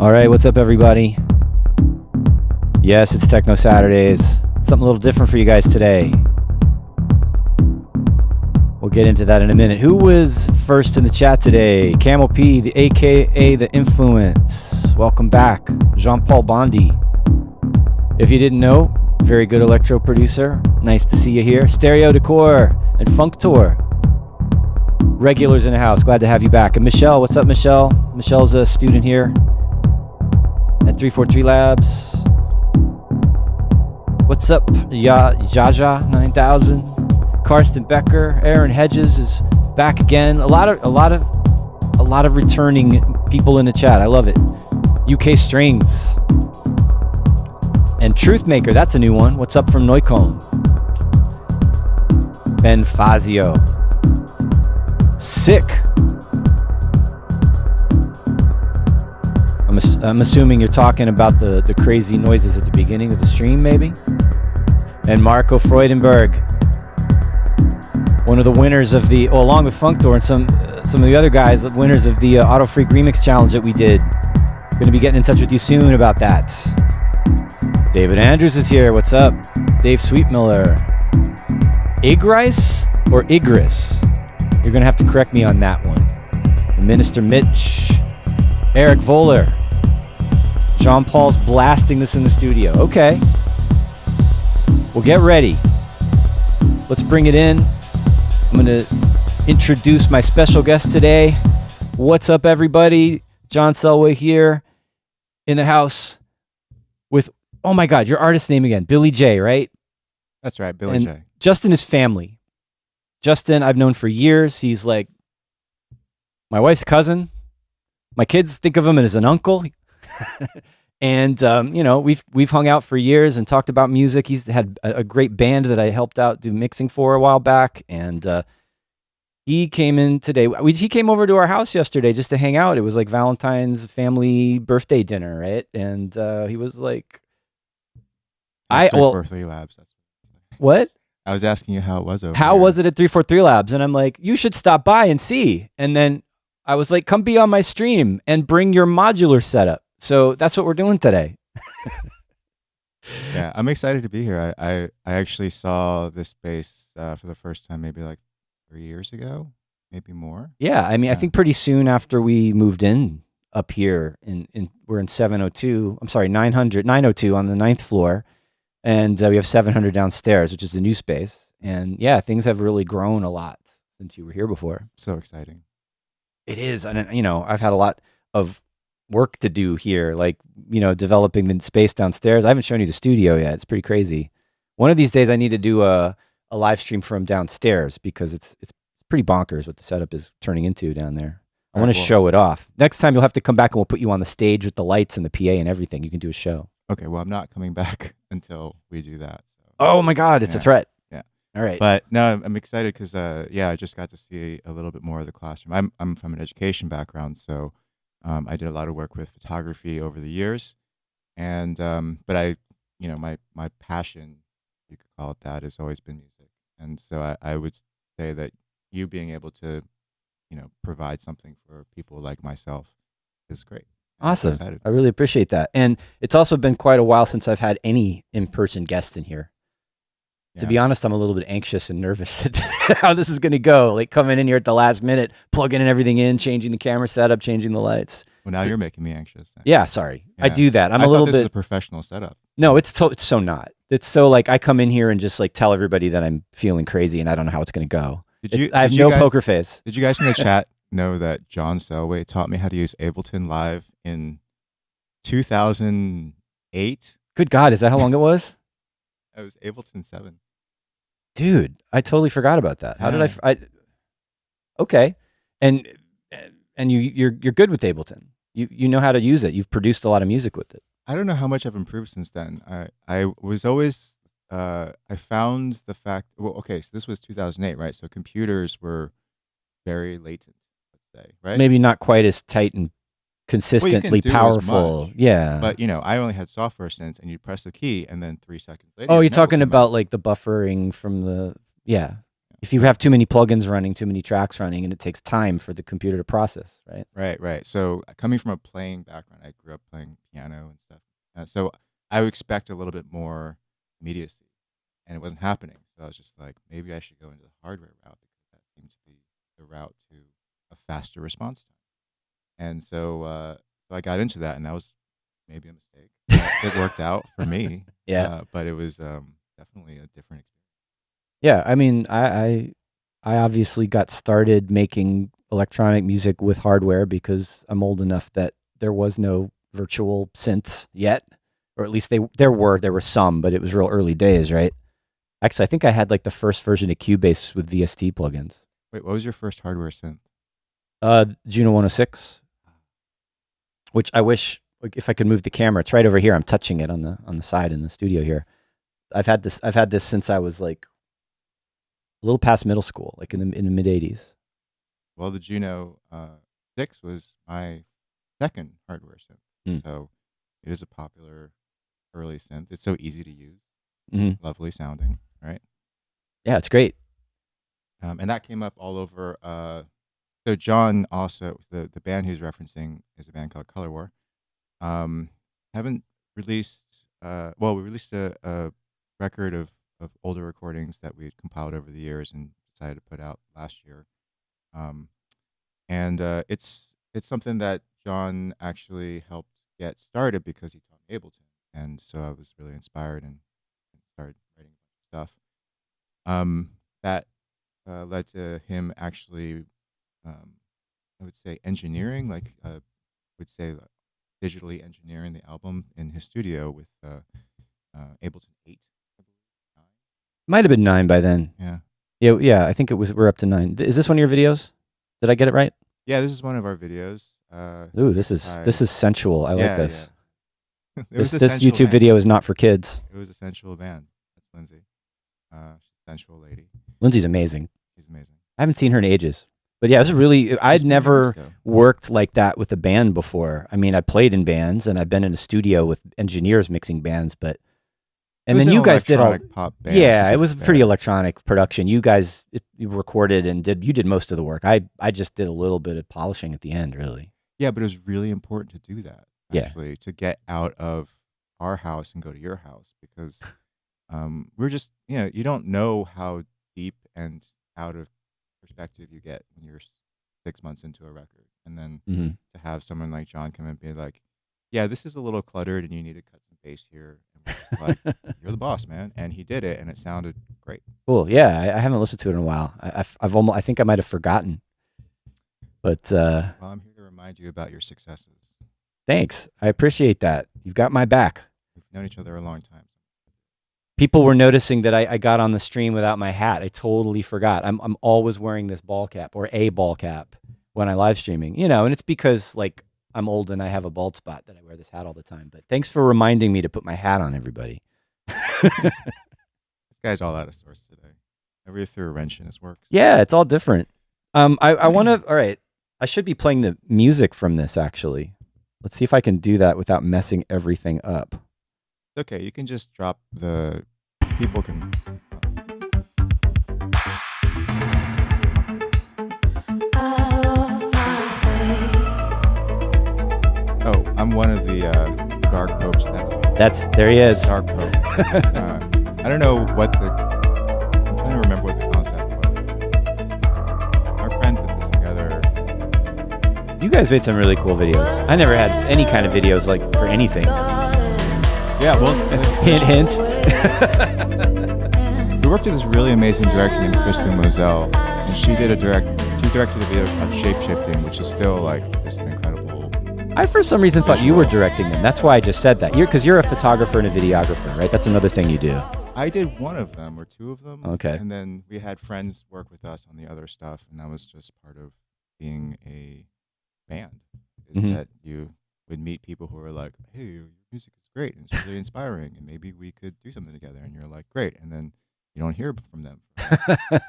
All right, what's up, everybody? Yes, it's Techno Saturdays. Something a little different for you guys today. We'll get into that in a minute. Who was first in the chat today? Camel P, the AKA The Influence. Welcome back. Jean-Paul Bondi. If you didn't know, very good electro producer. Nice to see you here. Stereo Decor and Funk Tour. Regulars in the house. Glad to have you back. And Michelle, what's up, Michelle? Michelle's a student here at 343 Labs. What's up, Jaja 9000? Karsten Becker, Aaron Hedges is back again. A lot of returning people in the chat. I love it. UK Strings and Truthmaker. That's a new one. What's up from Neukölln? Ben Fazio. Sick. I'm assuming you're talking about the crazy noises at the beginning of the stream, maybe? And Marco Freudenberg, one of the winners of the, along with Funk Tour and some of the other guys, the winners of the Auto Freak Remix Challenge that we did. Going to be getting in touch with you soon about that. David Andrews is here. What's up? Dave Sweetmiller. Igrice or Igris? You're going to have to correct me on that one. The Minister Mitch. Eric Voller. Jean-Paul's blasting this in the studio. Okay. Well, get ready. Let's bring it in. I'm going to introduce my special guest today. What's up, everybody? John Selway here in the house with, oh my God, your artist name again, Billy J, right? That's right, Billy J. Justin is family. Justin, I've known for years. He's like my wife's cousin. My kids think of him as an uncle. And, we've hung out for years and talked about music. He's had a great band that I helped out do mixing for a while back. And He came in today. He came over to our house yesterday just to hang out. It was like Valentine's family birthday dinner, right? And he was like, That's 343 Labs. That's what? I was asking you how it was over How here. was it at 343 Labs? And I'm like, you should stop by and see. And then I was like, come be on my stream and bring your modular setup. So that's what we're doing today. Yeah, I'm excited to be here. I actually saw this space for the first time maybe like 3 years ago, maybe more. Yeah, I mean, I Yeah. think pretty soon after we moved in up here, we're in 702. I'm sorry, 902 on the 9th floor, and we have 700 downstairs, which is the new space. And yeah, things have really grown a lot since you were here before. So exciting. It is, and you know, I've had a lot of work to do here, like, you know, developing the space downstairs. I haven't shown you the studio yet. It's pretty crazy. One of these days, I need to do a live stream from downstairs because it's pretty bonkers what the setup is turning into down there. I want to show it off. Next time, you'll have to come back and we'll put you on the stage with the lights and the PA and everything. You can do a show. Okay, well, I'm not coming back until we do that. So. Oh my God, it's a threat. Yeah. All right. But no, I'm excited because I just got to see a little bit more of the classroom. I'm from an education background, so I did a lot of work with photography over the years, and but my passion, you could call it that, has always been music, and so I would say that you being able to, provide something for people like myself is great. Awesome. I really appreciate that. And it's also been quite a while since I've had any in-person guests in here. Yeah. To be honest, I'm a little bit anxious and nervous at how this is going to go. Like coming in here at the last minute, plugging everything in, changing the camera setup, changing the lights. Well, now you're making me anxious. Yeah, sorry. Yeah. I do that. I'm a little bit. This is a professional setup. No, it's so not. It's so like I come in here and just like tell everybody that I'm feeling crazy and I don't know how it's going to go. I have no poker face. Did you guys in the chat know that John Selway taught me how to use Ableton Live in 2008? Good God, is that how long it was? It was Ableton 7. Dude, I totally forgot about that. How did I? Okay, and you're good with Ableton. You know how to use it. You've produced a lot of music with it. I don't know how much I've improved since then. I was always I found the fact. Well, okay, so this was 2008, right? So computers were very latent, let's say, right? Maybe not quite as tight and consistently powerful. Yeah. But I only had software synths, and you'd press the key, and then 3 seconds later. Oh, you're talking about like the buffering from the If you have too many plugins running, too many tracks running, and it takes time for the computer to process, right? Right. So coming from a playing background, I grew up playing piano and stuff. So I would expect a little bit more immediacy, and it wasn't happening. So I was just like, maybe I should go into the hardware route because that seemed to be the route to a faster response time. And so I got into that, and that was maybe a mistake. It worked out for me. Yeah. But it was definitely a different experience. Yeah, I mean, I obviously got started making electronic music with hardware because I'm old enough that there was no virtual synths yet, or at least there were some, but it was real early days, right? Actually, I think I had like the first version of Cubase with VST plugins. Wait, what was your first hardware synth? Juno 106, which I wish if I could move the camera. It's right over here. I'm touching it on the side in the studio here. I've had this since I was like a little past middle school, like in the mid 80s. Well, the Juno 6 was my second hardware synth, so it is a popular early synth. It's so easy to use, lovely sounding, right? Yeah, it's great. And that came up all over. So John also, the band he's referencing is a band called Color War. Haven't released. We released a record of older recordings that we had compiled over the years and decided to put out last year. And it's something that John actually helped get started because he taught me Ableton, and so I was really inspired and started writing stuff. That led to him actually, I would say, engineering, like would say digitally engineering the album in his studio with Ableton 8. Might have been 9 by then. Yeah. I think it was. We're up to 9. Is this one of your videos? Did I get it right? Yeah, this is one of our videos. Ooh, this is sensual. I like this. Yeah. This YouTube video is not for kids. It was a sensual band. That's Lindsay. She's a sensual lady. Lindsay's amazing. She's amazing. I haven't seen her in ages. But yeah, it was really, I'd Just been never years ago. worked like that with a band before. I mean, I played in bands and I've been in a studio with engineers mixing bands, but, It and was then an you guys did all, electronic pop band. yeah, to it be was fair. pretty electronic production. You guys you recorded and you did most of the work. I just did a little bit of polishing at the end, really. Yeah, but it was really important to do that, Yeah. actually, to get out of our house and go to your house because we're just, you don't know how deep and out of perspective you get when you're 6 months into a record. And then Hmm. to have someone like John come and be like, yeah, this is a little cluttered and you need to cut some bass here. And we're just like, you're the boss, man. And he did it and it sounded great. Cool. Yeah, I haven't listened to it in a while. I've almost, I think I might have forgotten. But Well, I'm here to remind you about your successes. thanks. I appreciate that. You've got my back. We've known each other a long time. People were noticing that I got on the stream without my hat. I totally forgot. I'm always wearing this ball cap or a ball cap when I live streaming, and it's because like I'm old and I have a bald spot that I wear this hat all the time. But thanks for reminding me to put my hat on, everybody. This guy's all out of sorts today. I really threw a wrench in his works. Yeah, it's all different. I want to. All right, I should be playing the music from this actually. Let's see if I can do that without messing everything up. It's okay, you can just drop the people can. Oh, I'm one of the dark popes. That's me. There he is. Dark pope. I don't know what I'm trying to remember what the concept was. Our friend put this together. You guys made some really cool videos. I never had any kind of videos like for anything. Yeah, well, Hint, hint. we worked with this really amazing director named Kristen Moselle, and she directed a video called Shapeshifting, which is still like just an incredible. I for some reason thought you were directing them. That's why I just said that. Because you're a photographer and a videographer, right? That's another thing you do. I did one of them or two of them. Okay. And then we had friends work with us on the other stuff, and that was just part of being a band. Is Mhm. that you would meet people who are like, "Hey, your music is great and it's really inspiring, and maybe we could do something together." And you're like, "Great," and then you don't hear from them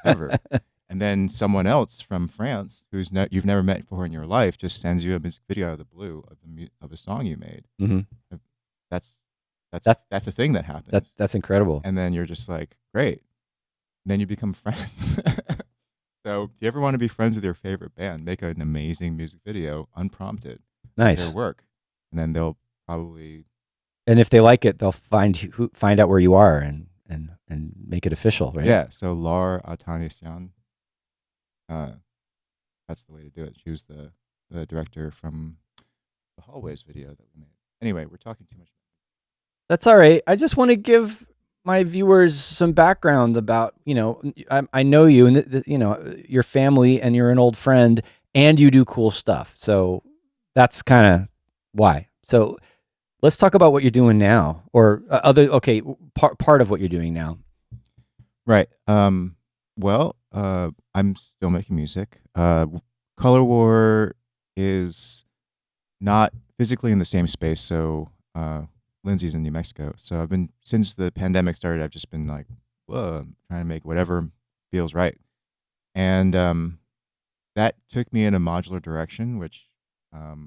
ever. And then someone else from France, you've never met before in your life, just sends you a music video out of the blue of a song you made. Mhm. That's That's- a thing that happens. That's incredible. And then you're just like, great. And then you become friends. So, if you ever want to be friends with your favorite band, make an amazing music video, unprompted. Nice. Their work, and then they'll probably. And if they like it, they'll find out where you are and make it official, right? Yeah. So Laure Atanasian, that's the way to do it. She was the director from the Hallways video that we made. Anyway, we're talking too much. That's all right. I just want to give my viewers some background about, I know you and, your family, and you're an old friend and you do cool stuff. So that's kind of why. So let's talk about what you're doing now or part of what you're doing now. Right. Well, I'm still making music. Color War is not physically in the same space. So, Lindsay's in New Mexico. So since the pandemic started, I've just been like, whoa, I'm trying to make whatever feels right. And that took me in a modular direction, which, of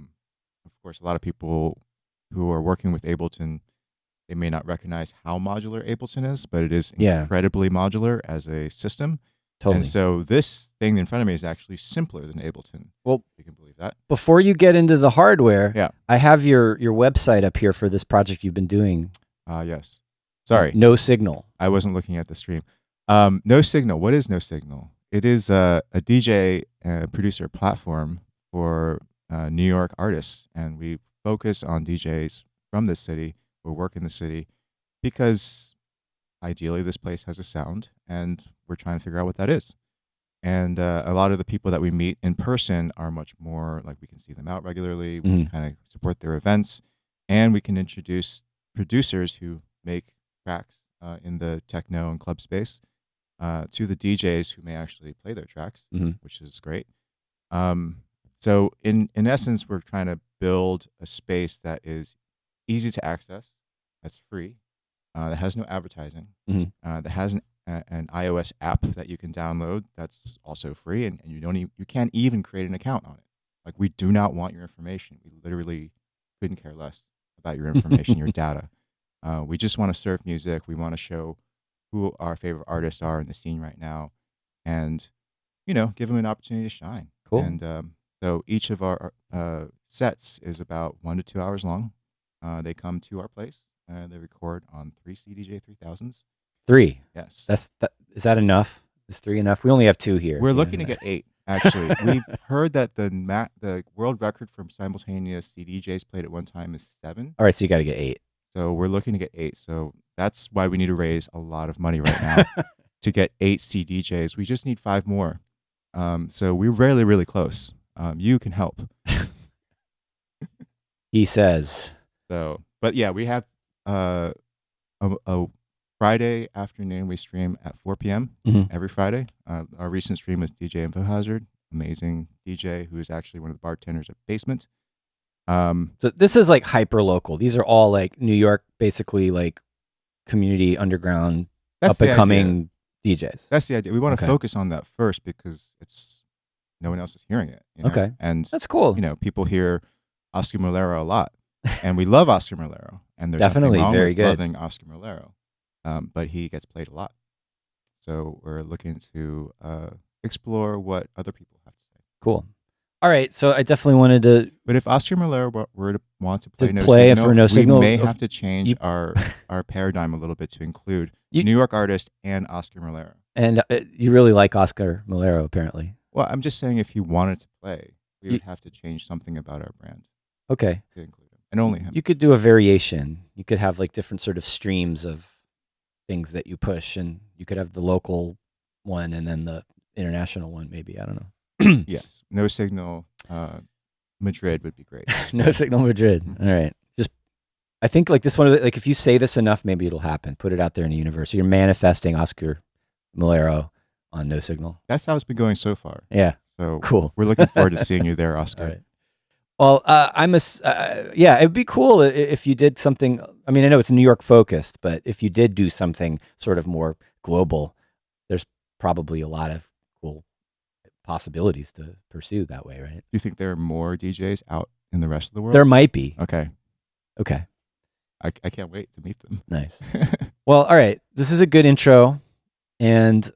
course, a lot of people who are working with Ableton, they may not recognize how modular Ableton is, but it is incredibly modular as a system. Totally. And so this thing in front of me is actually simpler than Ableton. Well, you can believe that. Before you get into the hardware, yeah. I have your website up here for this project you've been doing. Yes. Sorry. No Signal. I wasn't looking at the stream. No Signal. What is No Signal? It is a DJ producer platform for New York artists, and we focus on DJs from this city who work in the city because ideally this place has a sound, and we're trying to figure out what that is. And a lot of the people that we meet in person are much more like we can see them out regularly. We can kind of support their events, and we can introduce producers who make tracks in the techno and club space to the DJs who may actually play their tracks, which is great. So in essence, we're trying to build a space that is easy to access, that's free, that has no advertising, that has an an iOS app that you can download that's also free, and you can't even create an account on it. Like, we do not want your information. We literally couldn't care less about your information, your data. We just want to serve music. We want to show who our favorite artists are in the scene right now, and give them an opportunity to shine. Cool. And so each of our sets is about 1 to 2 hours long. They come to our place and they record on 3 CDJ 3000s. 3. Yes. Is that enough? Is 3 enough? We only have 2 here. We're looking to get 8. Actually, we've heard that the world record from simultaneous CDJs played at one time is 7. All right, so you got to get 8. So we're looking to get 8. So that's why we need to raise a lot of money right now to get 8 CDJs. We just need 5 more. So we're really, really close. You can help. He says. So, but yeah, we have a Friday afternoon. We stream at 4 p.m. Every Friday. Our recent stream was DJ InfoHazard, amazing DJ who is actually one of the bartenders at Basement. So this is like hyper local. These are all like New York, basically like community underground, up and coming DJs. That's the idea. We want to focus on that first because no one else is hearing it. Okay, and that's cool. People hear Oscar Mulero a lot, and we love Oscar Mulero, and there's definitely nothing wrong very with good loving Oscar Mulero, but he gets played a lot. So we're looking to explore what other people have to say. Cool. All right, so I definitely wanted to. But if Oscar Mulero were to want to play No Signal, we may have to change our paradigm a little bit to include New York artist and Oscar Mulero. And you really like Oscar Mulero, apparently. Well, I'm just saying, if he wanted to play, we would have to change something about our brand. Okay. To include him, and only him. You could do a variation. You could have like different sort of streams of things that you push, and you could have the local one and then the international one, maybe. I don't know. Yes. No Signal Madrid would be great. No Signal Madrid. All right. I think like this one, like if you say this enough, maybe it'll happen. Put it out there in the universe. You're manifesting Oscar Mulero on No Signal. That's how it's been going so far. Yeah. So cool. We're looking forward to seeing you there, Oscar. All right. Well, it'd be cool if you did something. I mean, I know it's New York focused, but if you did do something sort of more global, there's probably a lot of cool possibilities to pursue that way, right? Do you think there are more DJs out in the rest of the world? There might be. Okay. I can't wait to meet them. Nice. Well, all right. This is a good intro, and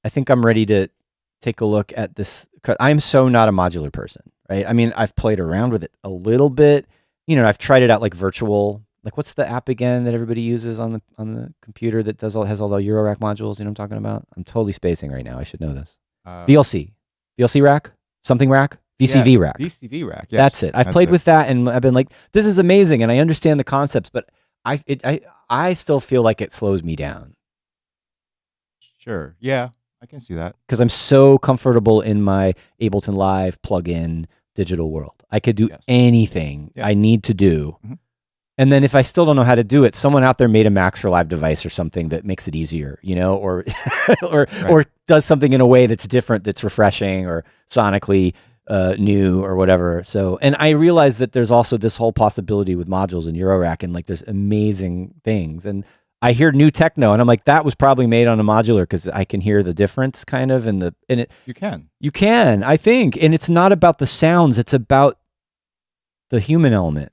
I think I'm ready to take a look at this. I'm so not a modular person, right? I mean, I've played around with it a little bit. I've tried it out like virtual. Like, what's the app again that everybody uses on the computer that has all the Eurorack modules? You know what I'm talking about? I'm totally spacing right now. I should know this. VLC rack, something rack, VCV rack. VCV rack. Yes, that's it. I've played with that, and I've been like, this is amazing, and I understand the concepts, but I still feel like it slows me down. Sure. Yeah, I can see that. Because I'm so comfortable in my Ableton Live plug-in digital world. I could do anything I need to do. Mm-hmm. And then if I still don't know how to do it, someone out there made a Max for Live device or something that makes it easier, or or does something in a way that's different, that's refreshing or sonically new or whatever. So, and I realize that there's also this whole possibility with modules in Eurorack, and like there's amazing things. And I hear new techno, and I'm like, that was probably made on a modular because I can hear the difference kind of You can, I think. And it's not about the sounds, it's about the human element.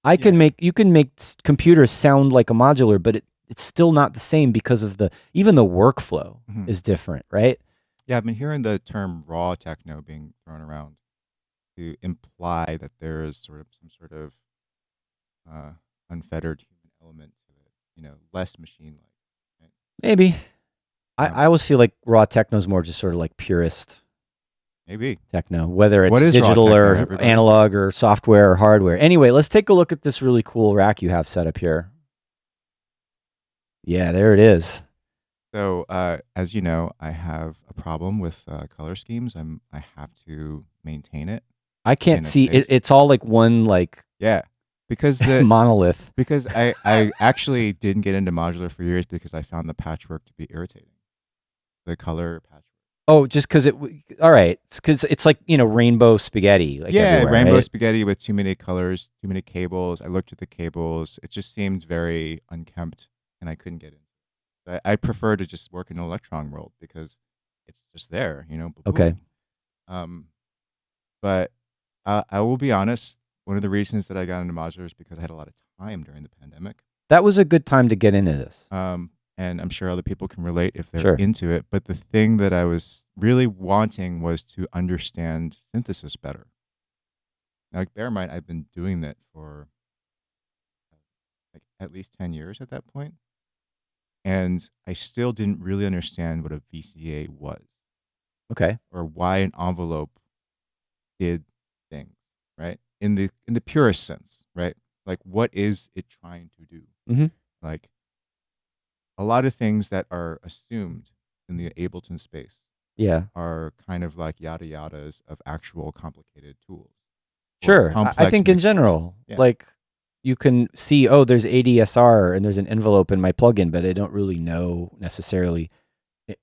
You can make computers sound like a modular, but it's still not the same because of even the workflow is different, right? Yeah, I've been hearing the term raw techno being thrown around to imply that there is some sort of unfettered human element to it, less machine-like. Right? Maybe. I always feel like raw techno is more just sort of like purist. Maybe. Techno, whether it's digital or analog or software or hardware. Anyway, let's take a look at this really cool rack you have set up here. Yeah, there it is. So, as you know, I have a problem with color schemes. I have to maintain it. I can't see it. It's all like one because the monolith. Because I actually didn't get into modular for years because I found the patchwork to be irritating. The color patchwork. Oh, just because all right. It's because it's like, rainbow spaghetti. Like rainbow spaghetti with too many colors, too many cables. I looked at the cables. It just seemed very unkempt, and I couldn't get in. I prefer to just work in an electron world because it's just there, Okay. boom. But I will be honest, one of the reasons that I got into modular is because I had a lot of time during the pandemic. That was a good time to get into this. And I'm sure other people can relate if they're Sure. into it. But the thing that I was really wanting was to understand synthesis better. Now, like, bear in mind, I've been doing that for like at least 10 years at that point. And I still didn't really understand what a VCA was Okay. or why an envelope did things, right? In the purest sense, right? Like, what is it trying to do? Mm-hmm. Like, a lot of things that are assumed in the Ableton space Yeah. are kind of like yada yadas of actual complicated tools. or Sure. I complex think in mixers. general, Yeah. like you can see, oh, there's ADSR and there's an envelope in my plugin, but I don't really know necessarily,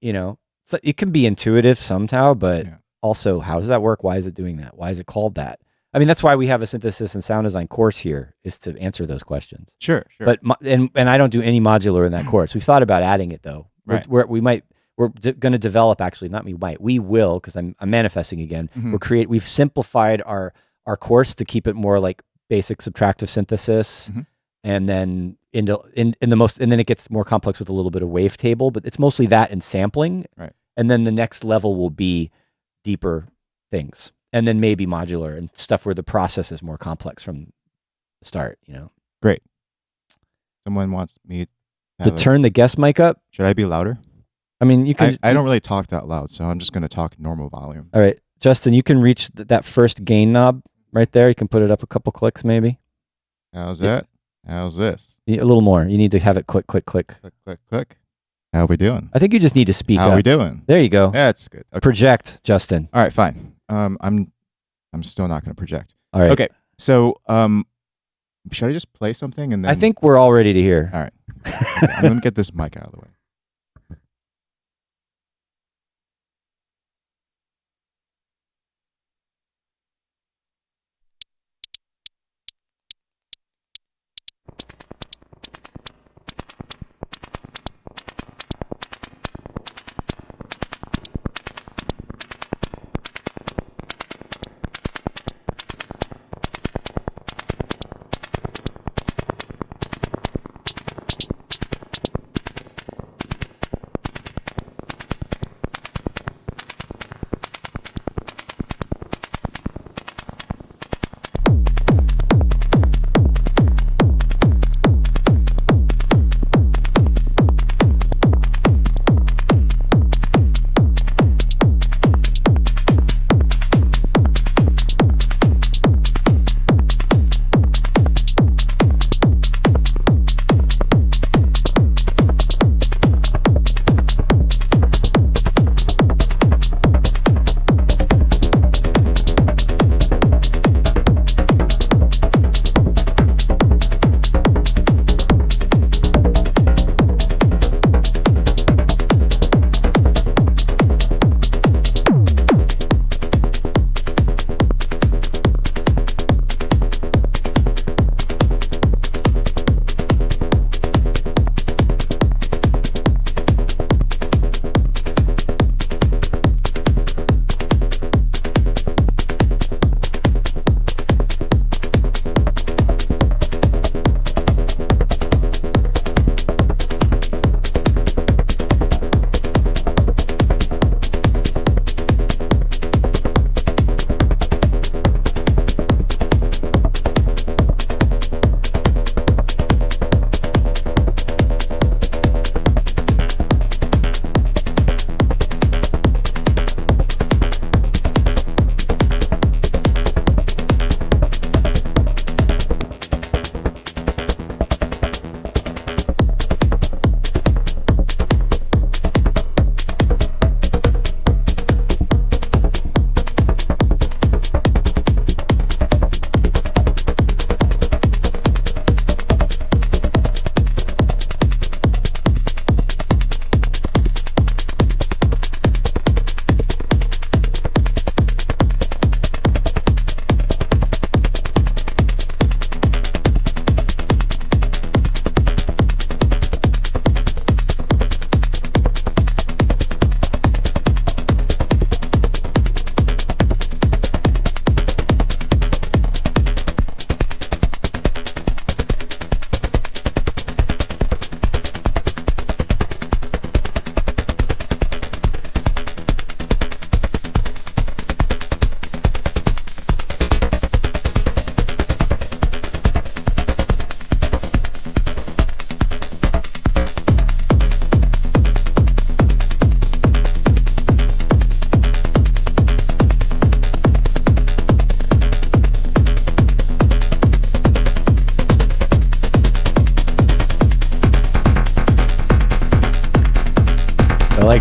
so it can be intuitive somehow, but Yeah. also how does that work? Why is it doing that? Why is it called that? I mean, that's why we have a synthesis and sound design course here, is to answer those questions. Sure. But and I don't do any modular in that course. We've thought about adding it though. Right. We're going to develop, actually, not we will, because I'm manifesting again. Mhm. We've simplified our course to keep it more like basic subtractive synthesis, Mhm. and then and then it gets more complex with a little bit of wavetable, but it's mostly that and sampling. Right. And then the next level will be deeper things, and then maybe modular and stuff where the process is more complex from the start. Great. Someone wants me To turn the guest mic up. Should I be louder? I mean, you can. I don't really talk that loud, so I'm just going to talk normal volume. All right, Justin, you can reach that first gain knob right there. You can put it up a couple clicks, maybe. How's that? How's this? A little more. You need to have it click, click, click. Click, click, click. How we doing? I think you just need to speak How up. we doing? There you go. That's good. Okay. Project, Justin. All right, fine. I'm still not going to project. All right. Okay. So, should I just play something and then I think we're all ready to hear. All right. Okay, I'm going to get this mic out of the way.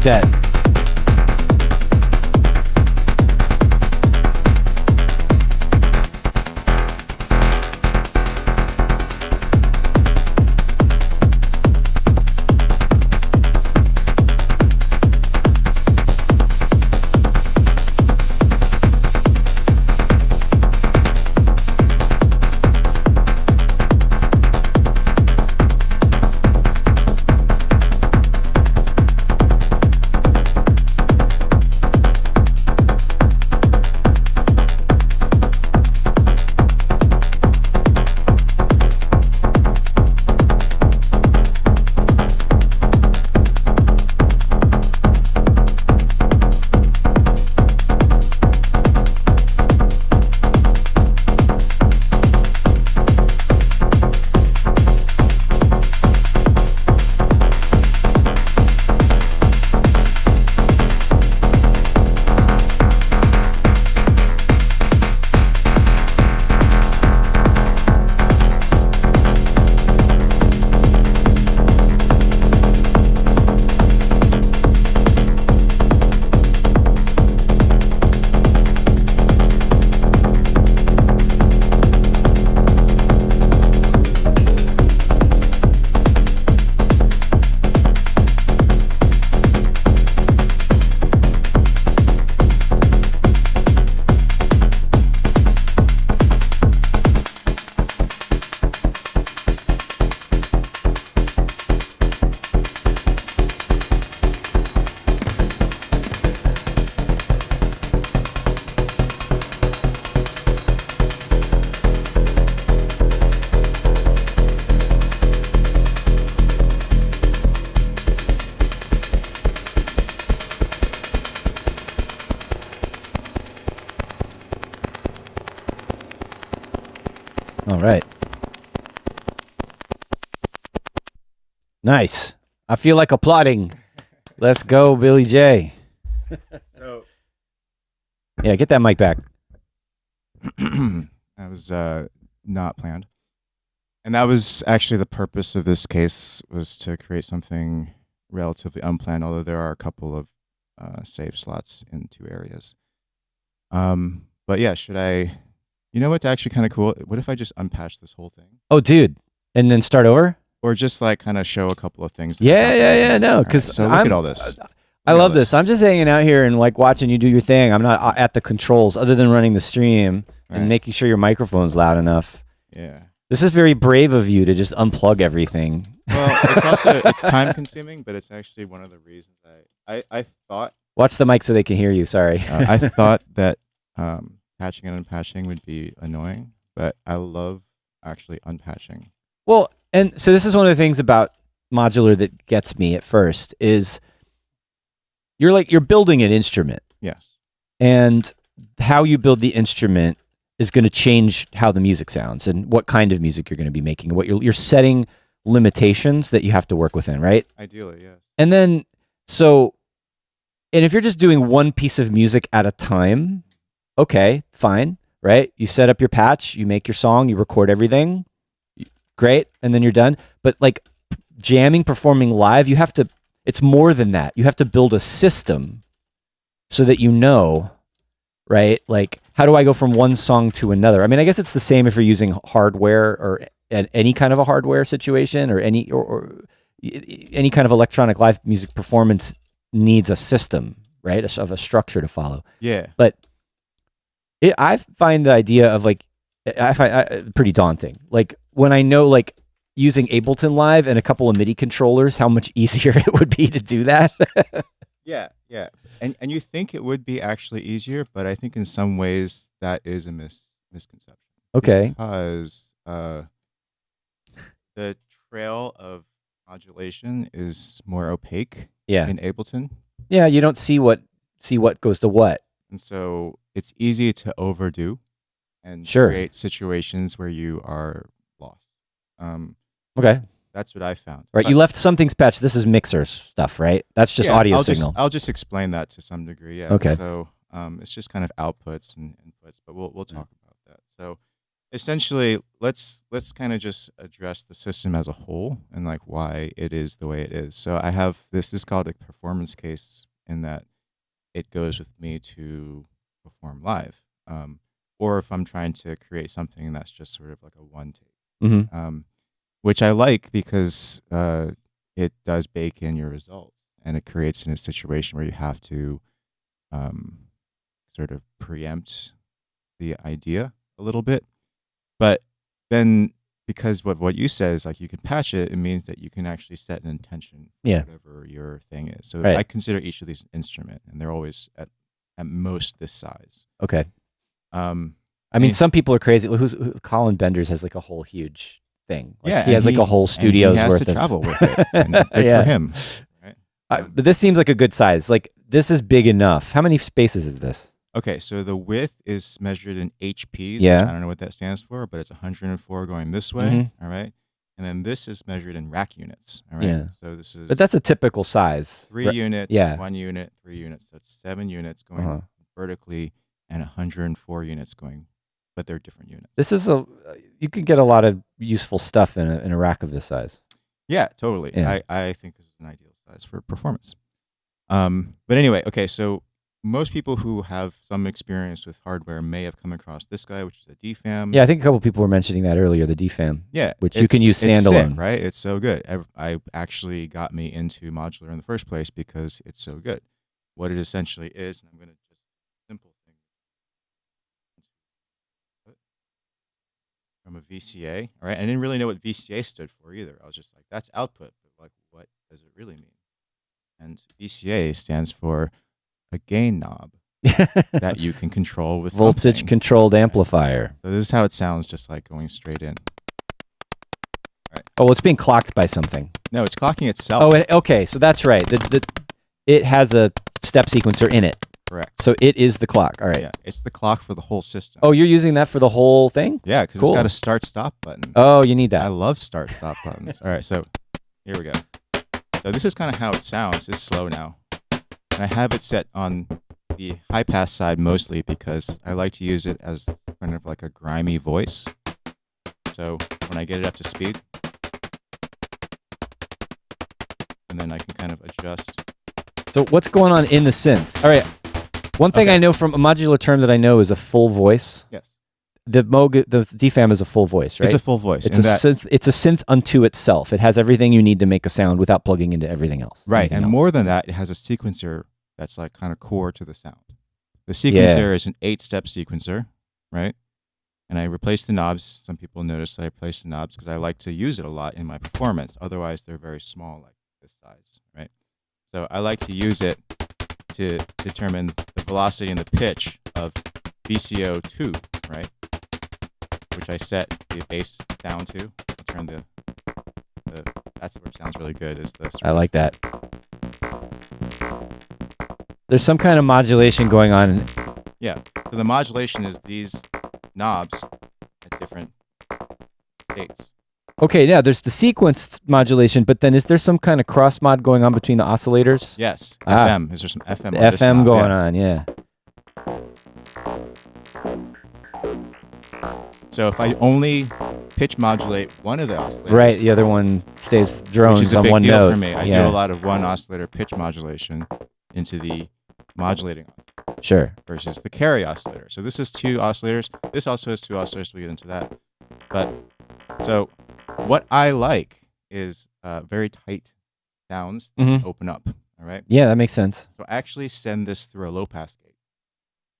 like that. All right. Nice. I feel like applauding. Let's go, Billy J. So Yeah, get that mic back. that was not planned. And that was actually the purpose of this case, was to create something relatively unplanned, although there are a couple of save slots in 2 areas. But yeah, should I... You know what's actually kind of cool? What if I just unpatch this whole thing? Oh, dude. And then start over? Or just like kind of show a couple of things. Yeah. No, All because right, so look at all this. I love this. I'm just hanging out here and like watching you do your thing. I'm not at the controls other than running the stream and making sure your microphone's loud enough. Yeah. This is very brave of you to just unplug everything. Well, it's also it's time consuming, but it's actually one of the reasons I thought. Watch the mic so they can hear you. Sorry. I thought that patching and unpatching would be annoying, but I love actually unpatching. Well, and so this is one of the things about Modular that gets me at first is you're building an instrument. Yes. And how you build the instrument is going to change how the music sounds and what kind of music you're going to be making. What you're setting limitations that you have to work within, right? Ideally, yes. And then and if you're just doing one piece of music at a time, okay, fine, right? You set up your patch, you make your song, you record everything, great, and then you're done. But like jamming, performing live, it's more than that. You have to build a system so that you know, right? Like, how do I go from one song to another? I mean, I guess it's the same if you're using hardware or any kind of a hardware situation or any kind of electronic live music performance needs a system, right? Of a structure to follow. Yeah. But I find the idea of like, I find pretty daunting. Like when I know like using Ableton Live and a couple of MIDI controllers, how much easier it would be to do that. Yeah. And you think it would be actually easier, but I think in some ways that is a misconception. Okay. Because the trail of modulation is more opaque in Ableton. Yeah, you don't see what goes to what. And so it's easy to overdo and create situations where you are lost. Okay. That's what I found. Right, you left some things patched. This is mixer stuff, right? That's just audio signal. I'll just explain that to some degree. Yeah. Okay. So it's just kind of outputs and inputs, but we'll talk about that. So essentially, let's kind of just address the system as a whole and like why it is the way it is. So I have this is called a performance case in that it goes with me to perform live, or if I'm trying to create something that's just sort of like a one take, Mm-hmm. which I like because it does bake in your results and it creates in a situation where you have to um, sort of preempt the idea a little bit. But then because what you said is like you can patch it, it means that you can actually set an intention for Yeah. whatever your thing is. So Right. I consider each of these an instrument, and they're always at most this size. Okay. Um, I mean, and some people are crazy. Colin Benders has like a whole huge thing. Like yeah, he has like a whole and studio's he has worth to of travel with it, and good yeah. for him. Right? But this seems like a good size. Like this is big enough. How many spaces is this? Okay, so the width is measured in HPs, which Yeah. I don't know what that stands for, but it's 104 going this way. Mhm. All right. And then this is measured in rack units. All right. Yeah. So this is But that's a typical size. 3 units, Yeah. 1 unit, 3 units. So it's 7 units going Uh-huh. vertically and 104 units going, but they're different units. This is you could get a lot of useful stuff in a rack of this size. Yeah, totally. Yeah. I think this is an ideal size for performance. But anyway, okay, so most people who have some experience with hardware may have come across this guy, which is a DFAM. Yeah, I think a couple people were mentioning that earlier, the DFAM. Yeah, which you can use standalone. It's sick, right? It's so good. I actually got me into modular in the first place because it's so good. What it essentially is, and I'm going to just simple thing from a VCA. All right, I didn't really know what VCA stood for either. I was just like, that's output, but like, what does it really mean? And VCA stands for a gain knob that you can control with voltage something. controlled amplifier. So this is how it sounds, just like going straight in. Right. Oh, well, it's being clocked by something. No, it's clocking itself. Oh, okay, so that's right. It has a step sequencer in it. Correct. So it is the clock. All right. Yeah, it's the clock for the whole system. Oh, you're using that for the whole thing? Yeah, because Cool. it's got a start-stop button. Oh, you need that. I love start-stop buttons. All right, so here we go. So this is kind of how it sounds. It's slow now. And I have it set on the high-pass side mostly because I like to use it as kind of like a grimy voice. So when I get it up to speed, and then I can kind of adjust. So what's going on in the synth? All right. One thing Okay. I know from a modular term that I know is a full voice. Yes. The DFAM is a full voice, right? It's a full voice. It's a synth. It's a synth unto itself. It has everything you need to make a sound without plugging into everything else. Right, anything and else. more than that, it has a sequencer that's like kind of core to the sound. The sequencer is an 8-step sequencer, right? And I replaced the knobs. Some people notice that I replaced the knobs because I like to use it a lot in my performance. Otherwise, they're very small, like this size, right? So I like to use it to determine the velocity and the pitch of VCO2, right? Which I set the bass down to. I'll turn the that's where it sounds really good. Is this? I like that. There's some kind of modulation going on. Yeah. So the modulation is these knobs at different states. Okay, yeah, there's the sequenced modulation, but then is there some kind of cross mod going on between the oscillators? Yes. Ah. FM. Is there some FM? The On this FM knob? going Yeah. on, yeah. So if I only pitch modulate one of the oscillators, Right, the other one stays which drones is a on big one deal note. for me. I do Yeah, a lot of one oscillator pitch modulation into the modulating sure. versus the carry oscillator. So this is 2 oscillators. This also has 2 oscillators. We'll get into that. But so what I like is very tight sounds Mhm. open up. All right. Yeah, that makes sense. So I actually send this through a low pass gate.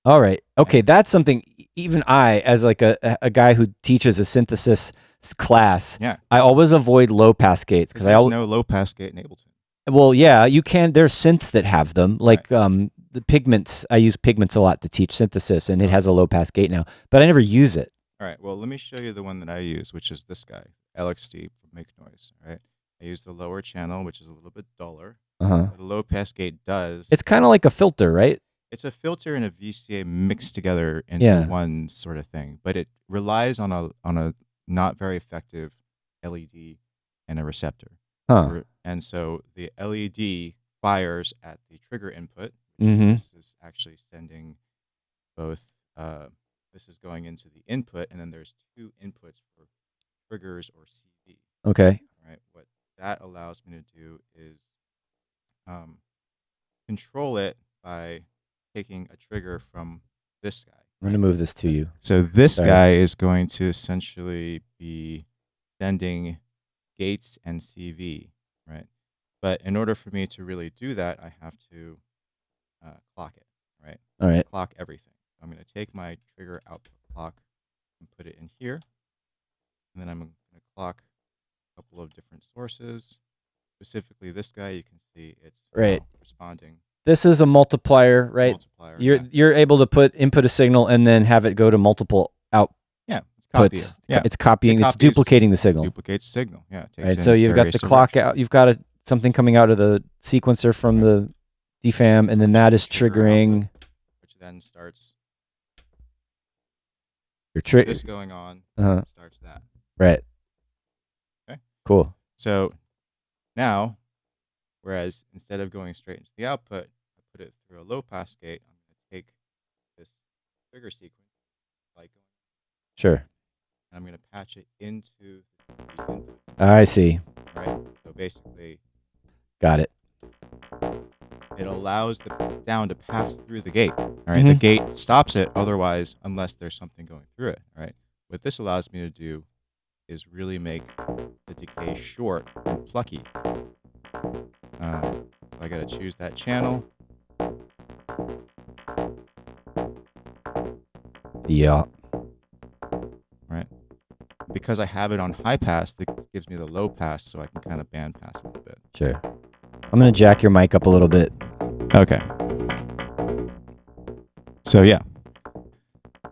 All right. Okay, that's something even I, as like a guy who teaches a synthesis class, Yeah. I always avoid low pass gates because I There's always no low pass gate in Ableton. well, yeah, you can. There's synths that have them, like the Pigments. I use Pigments a lot to teach synthesis, and it has a low pass gate now, but I never use it. All right. Well, let me show you the one that I use, which is this guy, LXD from Make Noise. All right. I use the lower channel, which is a little bit duller. Uh-huh. What a low pass gate does. It's kind of like a filter, right? It's a filter and a VCA mixed together into Yeah. one sort of thing, but it relies on a not very effective LED and a receptor. Huh. And so the LED fires at the trigger input. Mhm. This is actually sending both this is going into the input, and then there's 2 inputs for triggers or CV. Okay. Right. What that allows me to do is control it by taking a trigger from this guy. I'm going to move this to you. So this Sorry. guy is going to essentially be sending gates and CV, right? But in order for me to really do that, I have to clock it, right? All right. Clock everything. I'm going to take my trigger output clock and put it in here. And then I'm going to clock a couple of different sources. Specifically this guy, you can see it's Right. responding. This is a multiplier, right? Multiplier, You're able to input a signal and then have it go to multiple outputs. Yeah, it's copying. Yeah. It's copying. It It's duplicating the signal. Duplicates signal. Yeah. It takes Right. in So you've got various the clock directions. out. You've got something coming out of the sequencer from the DFAM, and then that is Trigger triggering output, which then starts your trigger. this going on. Starts that. Right. Okay. Cool. So now, whereas instead of going straight into the output, I put it through a low pass gate. I'm going to take this trigger sequence, Sure. and I'm going to patch it into the input. I see. Right. So basically, Got it. it allows the sound to pass through the gate. All right. The gate stops it otherwise, unless there's something going through it. All right. What this allows me to do is really make the decay short and plucky. I got to choose that channel. Yeah. Right. Because I have it on high pass, this gives me the low pass, so I can kind of band pass a little bit. Sure. I'm going to jack your mic up a little bit. Okay. So yeah.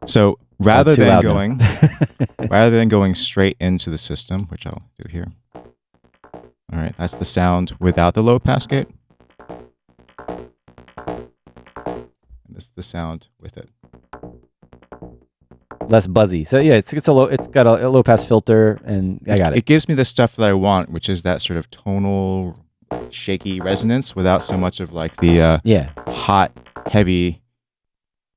So rather Too than loud going rather than going straight into the system, which I'll do here. All right, that's the sound without the low pass gate. And this is the sound with it. Less buzzy. So yeah, it's got a low pass filter, and I got it. It gives me the stuff that I want, which is that sort of tonal, shaky resonance without so much of like the hot, heavy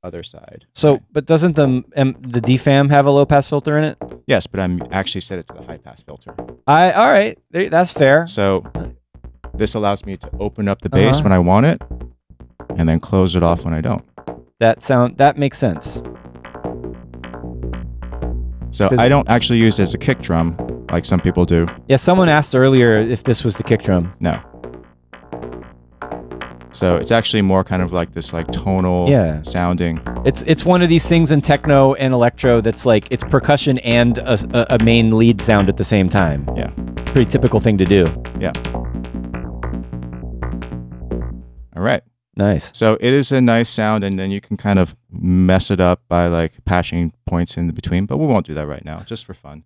other side. So, right? but doesn't the DFAM have a low pass filter in it? Yes, but I'm actually set it to the high pass filter. All right, that's fair. So this allows me to open up the bass when I want it, and then close it off when I don't. That makes sense. So I don't actually use it as a kick drum like some people do. Yeah, someone asked earlier if this was the kick drum. No. So it's actually more kind of like this like tonal sounding. It's one of these things in techno and electro that's like it's percussion and a main lead sound at the same time. Yeah. Pretty typical thing to do. Yeah. All right. Nice. So it is a nice sound, and then you can kind of mess it up by like patching points in between, but we won't do that right now, just for fun.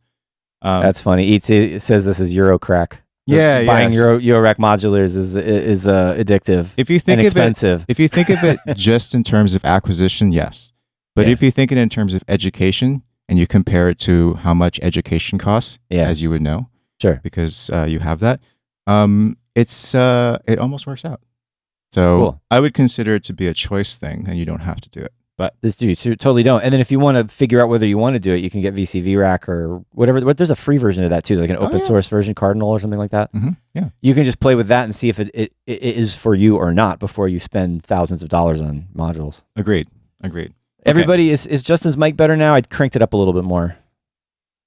That's funny. It says this is Eurocrack. Yeah, buying Eurorack modulars is addictive. If you think and expensive. If you think of it just in terms of acquisition, yes. But if you think it in terms of education, and you compare it to how much education costs, as you would know, sure, because you have that, it almost works out. So I would consider it to be a choice thing, and you don't have to do it. But you totally don't. And then if you want to figure out whether you want to do it, you can get VCV Rack or whatever. There's a free version of that too, like an open source version, Cardinal or something like that. Yeah. You can just play with that and see if it is for you or not before you spend thousands of dollars on modules. Agreed. Everybody is Justin's mic better now? I cranked it up a little bit more.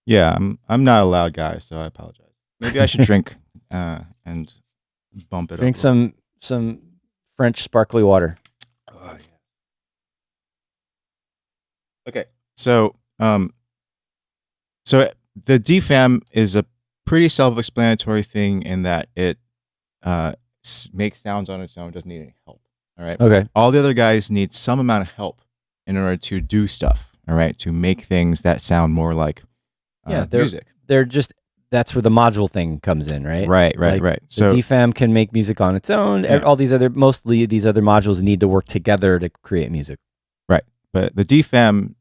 Yeah, I'm not a loud guy, so I apologize. Maybe I should drink and bump it up. Drink some French sparkly water. Oh, yeah. Okay, so the DFAM is a pretty self-explanatory thing in that it makes sounds on its own, doesn't need any help. All right. Okay. All the other guys need some amount of help in order to do stuff. All right, to make things that sound more like music. That's where the module thing comes in, right? Right. So the DFAM can make music on its own. Mostly these other modules need to work together to create music. Right. But the DFAM,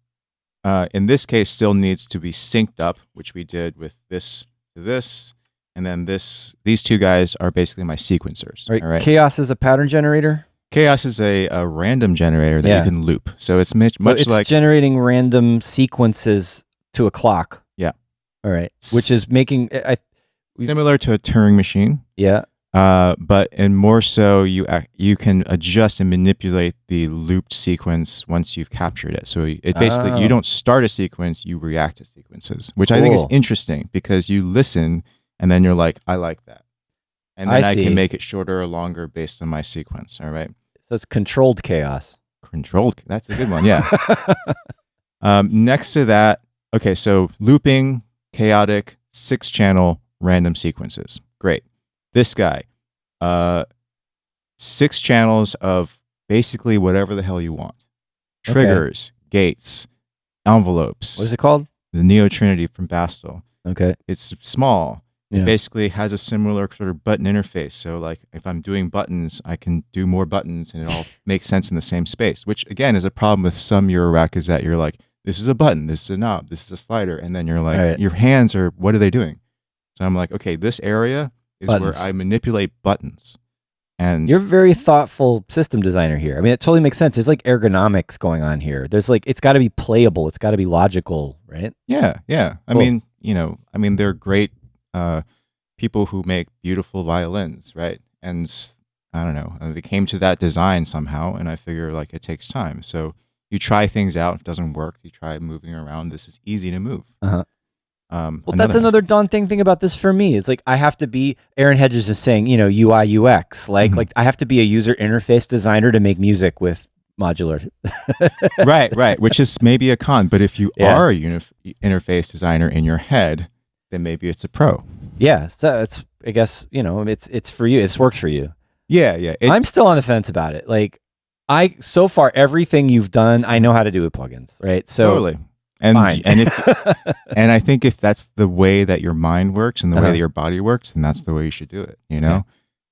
in this case, still needs to be synced up, which we did with this to this. And then these two guys are basically my sequencers. Right. All right. Chaos is a pattern generator? Chaos is a random generator that Yeah. you can loop. So it's much So it's like generating random sequences to a clock. Yeah. All right. Which is making similar to a Turing machine. Yeah. But more so, you can adjust and manipulate the looped sequence once you've captured it. So it basically you don't start a sequence, you react to sequences, which I think is interesting because you listen and then you're like, I like that, and then I can make it shorter or longer based on my sequence. All right. So it's controlled chaos. Controlled. That's a good one. Yeah. Next to that, okay. So looping, chaotic, 6-channel random sequences. Great. This guy, 6 channels of basically whatever the hell you want. Triggers, gates, envelopes. What is it called? The Neo Trinity from Bastel. Okay. It's small. Yeah. It basically has a similar sort of button interface. So like if I'm doing buttons, I can do more buttons and it all makes sense in the same space, which again is a problem with some Eurorack is that you're like, this is a button, this is a knob, this is a slider. And then you're like, your hands are, what are they doing? So I'm like, okay, this area is where I manipulate buttons. And you're a very thoughtful system designer here. I mean, it totally makes sense. There's like ergonomics going on here. There's like, it's got to be playable. It's got to be logical, right? Yeah, yeah. I mean, they're great people who make beautiful violins, right? And I don't know, they came to that design somehow, and I figure like it takes time. So you try things out. If it doesn't work, you try moving around. This is easy to move. Well, that's another daunting thing about this for me. It's like I have to be. Aaron Hedges is saying, UI UX. Like I have to be a user interface designer to make music with Modular. right. Which is maybe a con, but if you are a interface designer in your head, then maybe it's a pro. Yeah, so it's. I guess it's for you. It works for you. Yeah. I'm still on the fence about it. Like so far everything you've done, I know how to do with plugins. Right. So totally. And and I think if that's the way that your mind works and the way that your body works, then that's the way you should do it. Okay.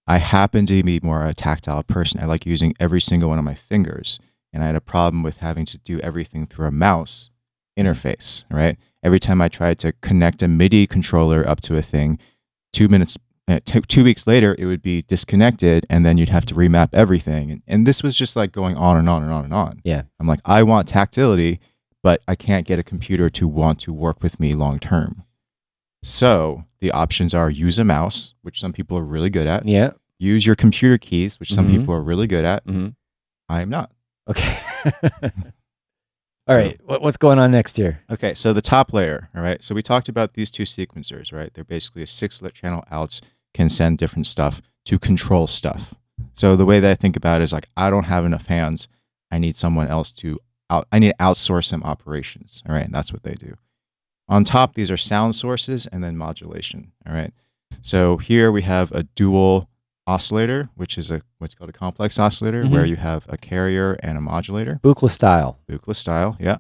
I happen to be more a tactile person. I like using every single one of my fingers, and I had a problem with having to do everything through a mouse interface. Right. Every time I tried to connect a MIDI controller up to a thing, 2 weeks later it would be disconnected, and then you'd have to remap everything. And this was just like going on and on and on and on. Yeah. I'm like, I want tactility, but I can't get a computer to want to work with me long term. So the options are use a mouse, which some people are really good at. Yeah. Use your computer keys, which some people are really good at. I am not. Okay. All right. What's going on next here? Okay. So the top layer. All right. So we talked about these 2 sequencers, right? They're basically 6-channel outs can send different stuff to control stuff. So the way that I think about it is like, I don't have enough hands. I need someone else I need to outsource some operations. All right. And that's what they do. On top, these are sound sources and then modulation. All right. So here we have a dual oscillator, which is what's called a complex oscillator, where you have a carrier and a modulator. Buchla style. Buchla style. Yeah.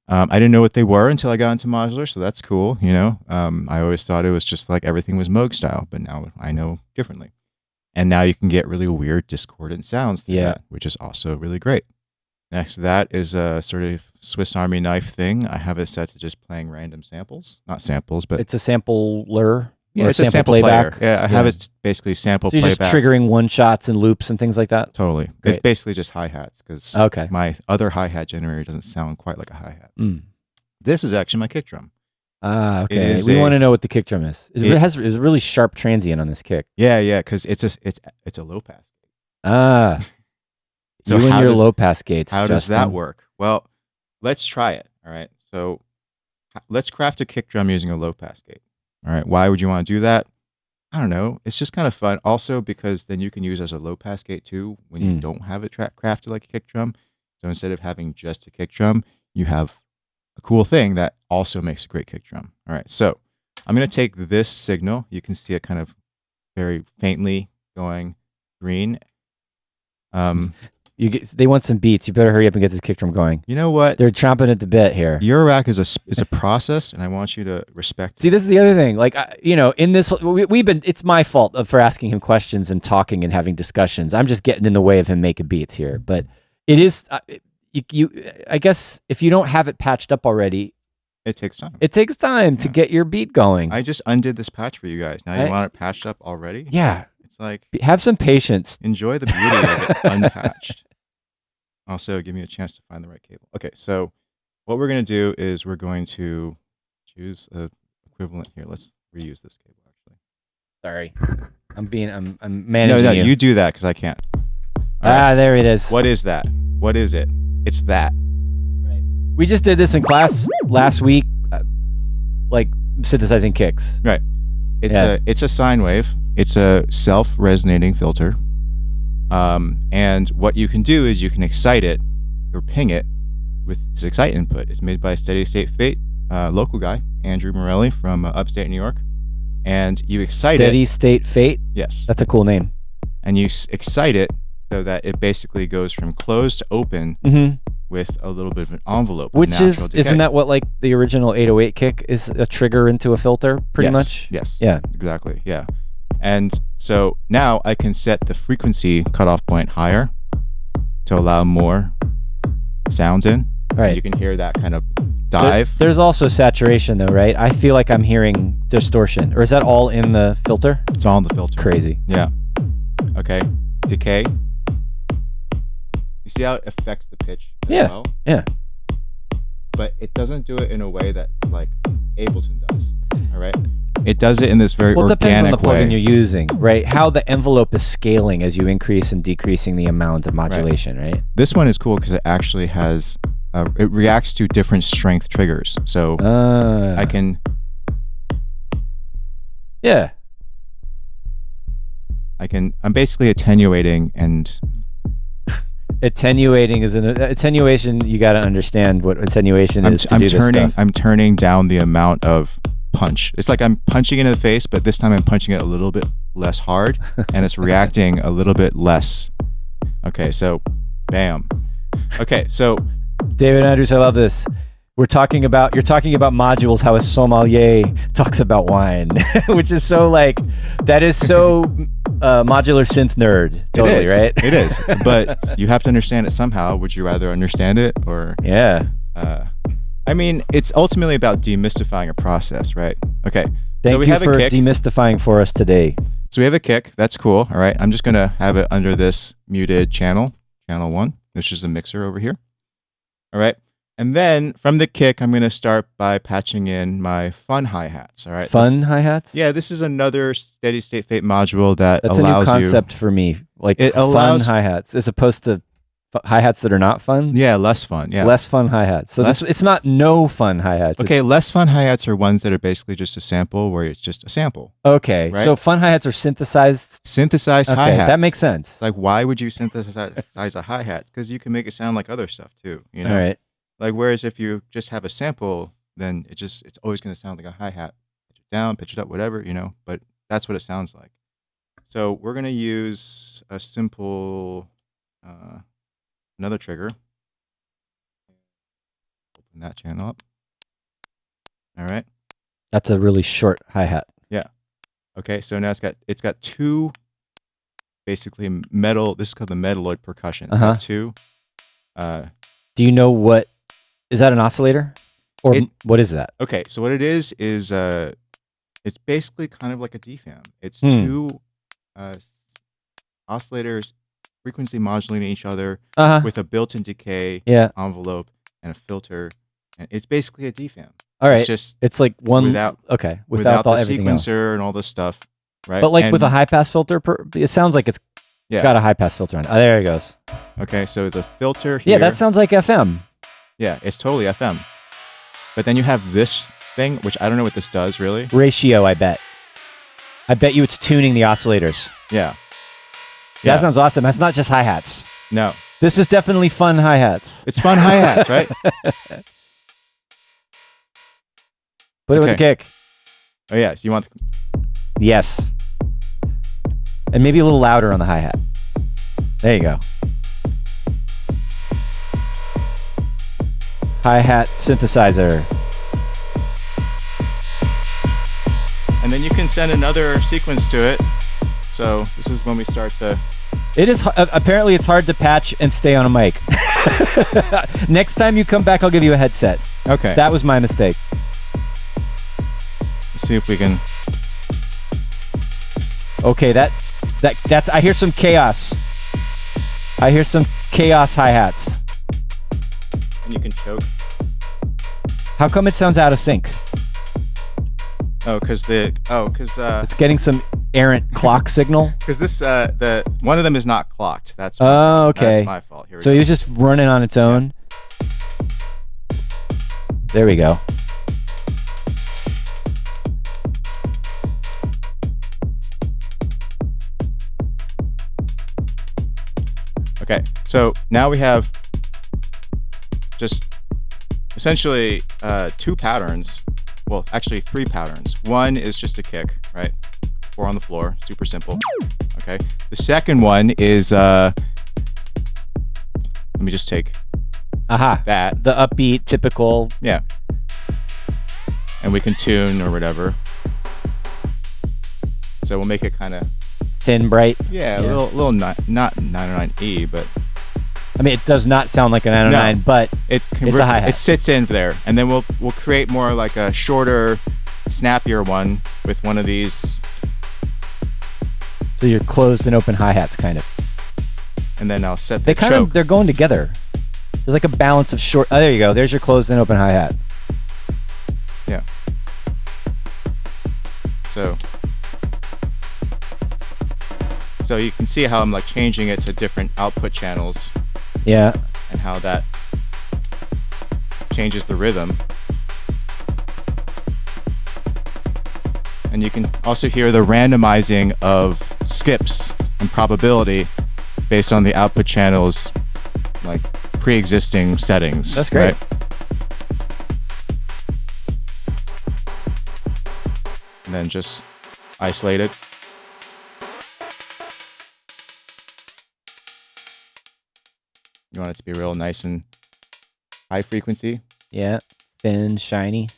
I didn't know what they were until I got into modular. So that's cool. I always thought it was just like everything was Moog style, but now I know differently. And now you can get really weird discordant sounds through that, which is also really great. Next to that is a sort of Swiss Army knife thing. I have it set to just playing random samples. Not samples, but... It's a sampler? Yeah, it's a sample playback. Yeah, I have it basically sample playback. So you're just triggering one-shots and loops and things like that? Totally. Great. It's basically just hi-hats, because my other hi-hat generator doesn't sound quite like a hi-hat. This is actually my kick drum. Okay. We want to know what the kick drum is. It has a really sharp transient on this kick. Yeah, because it's a low-pass. So you and your low-pass gates. How does that work? Well, let's try it. All right. So let's craft a kick drum using a low-pass gate. All right. Why would you want to do that? I don't know. It's just kind of fun. Also, because then you can use as a low-pass gate too when you don't have it crafted like a kick drum. So instead of having just a kick drum, you have a cool thing that also makes a great kick drum. All right. So I'm going to take this signal. You can see it kind of very faintly going green. They want some beats. You better hurry up and get this kick drum going. You know what? They're chomping at the bit here. Eurorack is a process, and I want you to respect. See, this is the other thing. Like, in this, it's my fault for asking him questions and talking and having discussions. I'm just getting in the way of him making beats here. But it is, I guess, if you don't have it patched up already, it takes time. It takes time to get your beat going. I just undid this patch for you guys. Now you want it patched up already? Yeah. It's like, Have some patience. enjoy the beauty of it unpatched. Also, give me a chance to find the right cable. Okay, so what we're going to do is we're going to choose a equivalent here. Let's reuse this cable, actually. Sorry. I'm managing No, you. you do that because I can't. All right. There it is. What is that? What is it? It's that. Right. We just did this in class last week, like synthesizing kicks. Right. It's a sine wave. It's a self-resonating filter. And what you can do is you can excite it or ping it with this excite input. It's made by Steady State Fate, local guy, Andrew Morelli from upstate New York. And you excite Steady it. State Fate? Yes. That's a cool name. And you excite it so that it basically goes from closed to open with a little bit of an envelope. Which isn't that what like the original 808 kick is, a trigger into a filter pretty much? Yes. Yeah. Exactly. Yeah. And so now I can set the frequency cutoff point higher to allow more sounds in. Right. And you can hear that kind of dive. There's also saturation though, right? I feel like I'm hearing distortion. Or is that all in the filter? It's all in the filter. Crazy. Yeah. Okay. Decay. You see how it affects the pitch as well? Yeah. But it doesn't do it in a way that like Ableton does. All right. It does it in this very organic way. Well, it depends on the plugin you're using, right? How the envelope is scaling as you increase and decreasing the amount of modulation, right? This one is cool because it actually has, it reacts to different strength triggers. So I can. Yeah. I'm basically attenuating and. Attenuating is attenuation. You got to understand what attenuation is to do this stuff. I'm turning down the amount of punch. It's like I'm punching it in the face, but this time I'm punching it a little bit less hard, and it's reacting a little bit less. Okay, so, bam. Okay, so. David Andrews, I love this. You're talking about modules, how a sommelier talks about wine, which is so like, that is so modular synth nerd. Totally, right? It is, but you have to understand it somehow. Would you rather understand it or? Yeah. I mean, it's ultimately about demystifying a process, right? Okay. Thank you for demystifying for us today. So we have a kick. That's cool. All right. I'm just going to have it under this muted channel 1, which is a mixer over here. All right. And then from the kick, I'm going to start by patching in my fun hi-hats. All right. Fun hi-hats? Yeah, this is another Steady State Fate module that That's allows you. That's a new concept for me. Like fun hi-hats as opposed to hi-hats that are not fun? Yeah, less fun. Yeah. Less fun hi-hats. So it's not no fun hi-hats. Okay, less fun hi-hats are ones that are basically just a sample where it's just a sample. Okay, right? So fun hi-hats are synthesized? Synthesized hi-hats. That makes sense. Like, why would you synthesize a hi-hat? Because you can make it sound like other stuff too. You know? All right. Like, whereas if you just have a sample, then it's always going to sound like a hi-hat. Pitch it down, pitch it up, whatever, but that's what it sounds like. So we're going to use a simple, another trigger. Open that channel up. All right. That's a really short hi-hat. Yeah. Okay, so now it's got two, basically metal, this is called the metalloid percussion. It's got two. Do you know what? Is that an oscillator? Or what is that? Okay, so what it is it's basically kind of like a DFAM. It's two oscillators frequency modulating each other with a built-in decay envelope and a filter. And it's basically a DFAM. All right. It's like one without the everything sequencer else. And all this stuff, right? But like with a high-pass filter, it sounds like it's got a high-pass filter on it. Oh, there it goes. Okay, so the filter here. Yeah, that sounds like FM. Yeah, it's totally FM. But then you have this thing, which I don't know what this does, really. Ratio, I bet. I bet you it's tuning the oscillators. Yeah. That sounds awesome. That's not just hi-hats. No. This is definitely fun hi-hats. It's fun hi-hats, right? Put it with the kick. Oh, yeah. So you want... Yes. And maybe a little louder on the hi-hat. There you go. Hi-hat synthesizer. And then you can send another sequence to it. So this is when we start to... It is apparently it's hard to patch and stay on a mic. Next time you come back, I'll give you a headset. Okay. That was my mistake. Let's see if we can... Okay, That's. I hear some chaos. I hear some chaos hi-hats. And you can choke. How come it sounds out of sync? Because it's getting some errant clock signal. Because this one of them is not clocked. That's okay. That's my fault. Here we So go. you're just running on its own. Yeah. There we go. Okay, so now we have just essentially 2 patterns. Well, actually 3 patterns. One is just a kick, right? 4 on the floor, super simple. Okay. The second one is let me just take that. The upbeat, typical. Yeah. And we can tune or whatever. So we'll make it kind of thin, bright. Yeah, a little not 909E, but I mean, it does not sound like a 909, but it's a hi-hat. It sits in there, and then we'll create more like a shorter, snappier one with one of these. So you're closed and open hi-hats, kind of. And then I'll set the choke. They're going together. There's like a balance of short. Oh, there you go. There's your closed and open hi-hat. Yeah. So you can see how I'm like changing it to different output channels. Yeah. And how that changes the rhythm. And you can also hear the randomizing of skips and probability based on the output channel's like pre-existing settings. That's great. Right? And then just isolate it. You want it to be real nice and high frequency. Yeah, thin, shiny.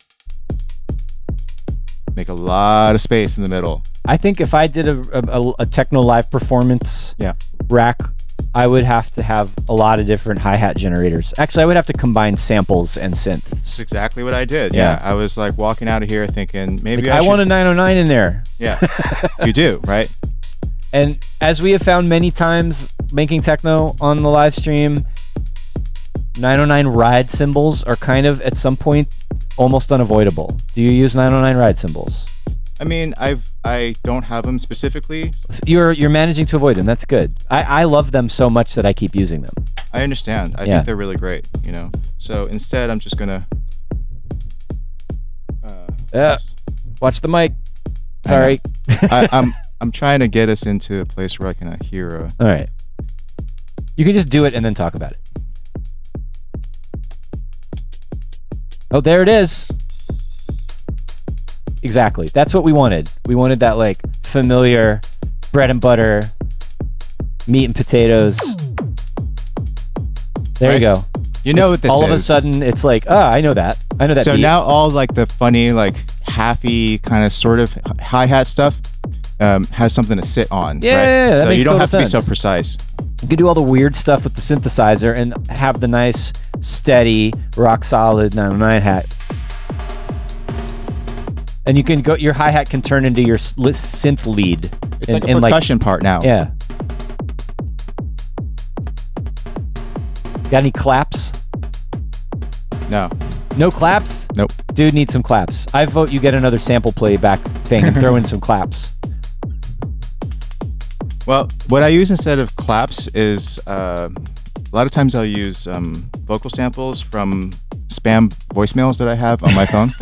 Make a lot of space in the middle. I think if I did a techno live performance rack, I would have to have a lot of different hi-hat generators. Actually, I would have to combine samples and synths. That's exactly what I did. Yeah. I was like walking out of here thinking maybe I want a 909 in there. Yeah, you do, right? And as we have found many times making techno on the live stream, 909 ride cymbals are kind of at some point almost unavoidable. Do you use 909 ride cymbals? I mean, I don't have them specifically. You're managing to avoid them. That's good. I love them so much that I keep using them. I understand. I think they're really great, you know. So instead, I'm just gonna watch the mic. Sorry. I'm trying to get us into a place where I can hear All right. You can just do it and then talk about it. Oh, there it is. Exactly. That's what we wanted. We wanted that like familiar bread and butter, meat and potatoes. There you go. You know what this is. All of a sudden, it's like, I know that. I know that. So beat. now all like the funny, like halfy kind of sort of hi-hat stuff has something to sit on. Yeah, right? yeah, that so makes you don't total have to be sense. so precise. You can do all the weird stuff with the synthesizer and have the nice, steady, rock solid 909 hat. And you can go. Your hi-hat can turn into your synth lead. It's like a percussion part now. Yeah. Got any claps? No. No claps? Nope. Dude needs some claps. I vote you get another sample playback thing and throw in some claps. Well, what I use instead of claps is a lot of times I'll use vocal samples from spam voicemails that I have on my phone.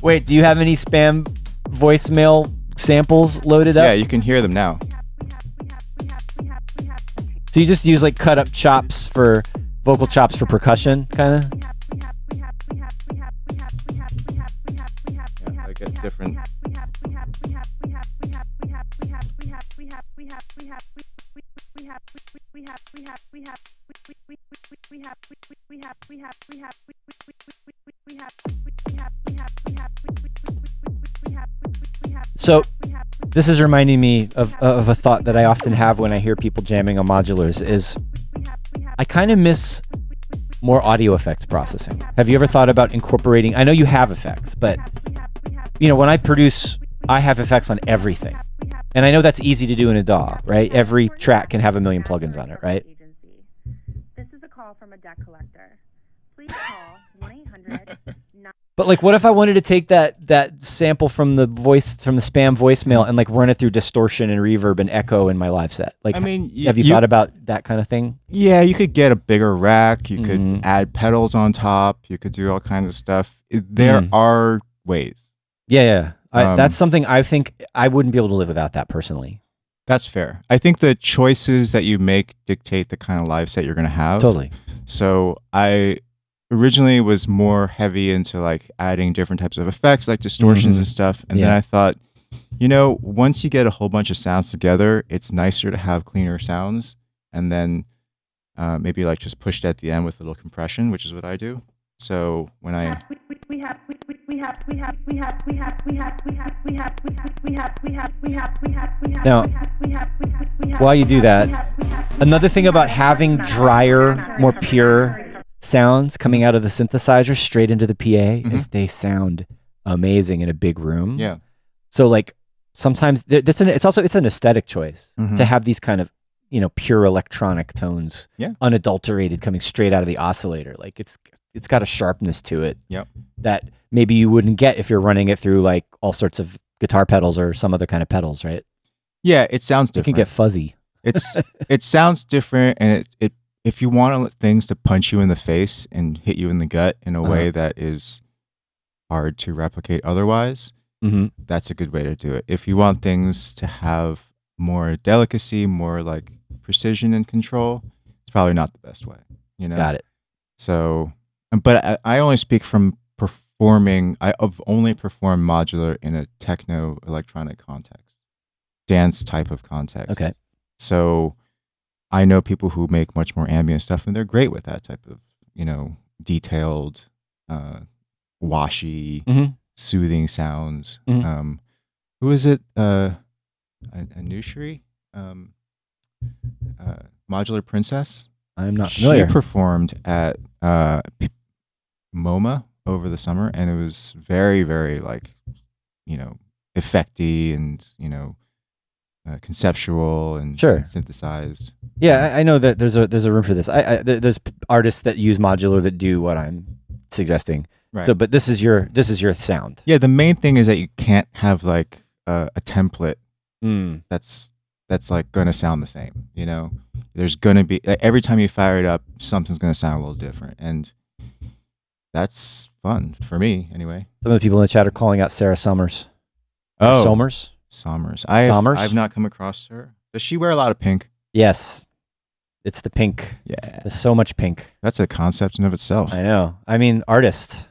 Wait, do you have any spam voicemail samples loaded up? Yeah, you can hear them now. So you just use like cut up chops for vocal chops for percussion, kind of? Yeah, I get different. So this is reminding me of a thought that I often have when I hear people jamming on modulars is I kind of miss more audio effects processing. Have you ever thought about incorporating, I know you have effects, but you know, when I produce I have effects on everything. And I know that's easy to do in a DAW, right? Every track can have a million plugins on it, right? This is a call from a debt collector. Please call 1-800. But like, what if I wanted to take that sample from the spam voicemail and like run it through distortion and reverb and echo in my live set? Like, I mean, have you thought about that kind of thing? Yeah, you could get a bigger rack. You could add pedals on top. You could do all kinds of stuff. There are ways. Yeah. That's something I think I wouldn't be able to live without that personally. That's fair. I think the choices that you make dictate the kind of live set you're going to have. Totally. So I originally was more heavy into like adding different types of effects like distortions and stuff. And then I thought, once you get a whole bunch of sounds together, it's nicer to have cleaner sounds. And then maybe like just pushed at the end with a little compression, which is what I do. So when Now, while you do that, another thing about having drier, more pure sounds coming out of the synthesizer straight into the PA is they sound amazing in a big room. Yeah. So like sometimes it's an aesthetic choice to have these kind of pure electronic tones, unadulterated, coming straight out of the oscillator. Like it's got a sharpness to it that maybe you wouldn't get if you're running it through like all sorts of guitar pedals or some other kind of pedals, right? Yeah, it sounds different. It can get fuzzy. It sounds different, and it if you want things to punch you in the face and hit you in the gut in a way that is hard to replicate otherwise, that's a good way to do it. If you want things to have more delicacy, more like precision and control, it's probably not the best way. Got it. So, but I only speak from performing. I've only performed modular in a techno electronic context, dance type of context. Okay. So I know people who make much more ambient stuff, and they're great with that type of, detailed, washy, soothing sounds. Who is it? Anushri? Modular Princess? I'm not familiar. She performed at MoMA over the summer, and it was very, very like, effecty and, conceptual and synthesized. Yeah, I know that there's a room for this. There's artists that use modular that do what I'm suggesting. Right. So, but this is your sound. Yeah, the main thing is that you can't have like a template that's like going to sound the same. There's going to be every time you fire it up, something's going to sound a little different, and that's fun for me anyway. Some of the people in the chat are calling out Sarah Summers. Oh, Sommers. I've not come across her. Does she wear a lot of pink? Yes. It's the pink. Yeah. There's so much pink. That's a concept in of itself. I know. I mean, artist.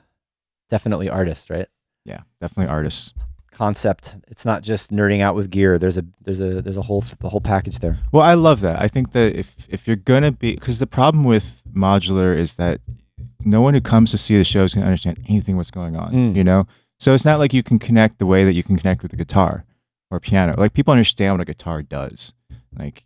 Definitely artist, right? Yeah, definitely artist. Concept. It's not just nerding out with gear. There's a whole package there. Well, I love that. I think that if you're gonna be, because the problem with modular is that no one who comes to see the show is gonna understand anything what's going on. So it's not like you can connect the way that you can connect with the guitar or piano. Like people understand what a guitar does. Like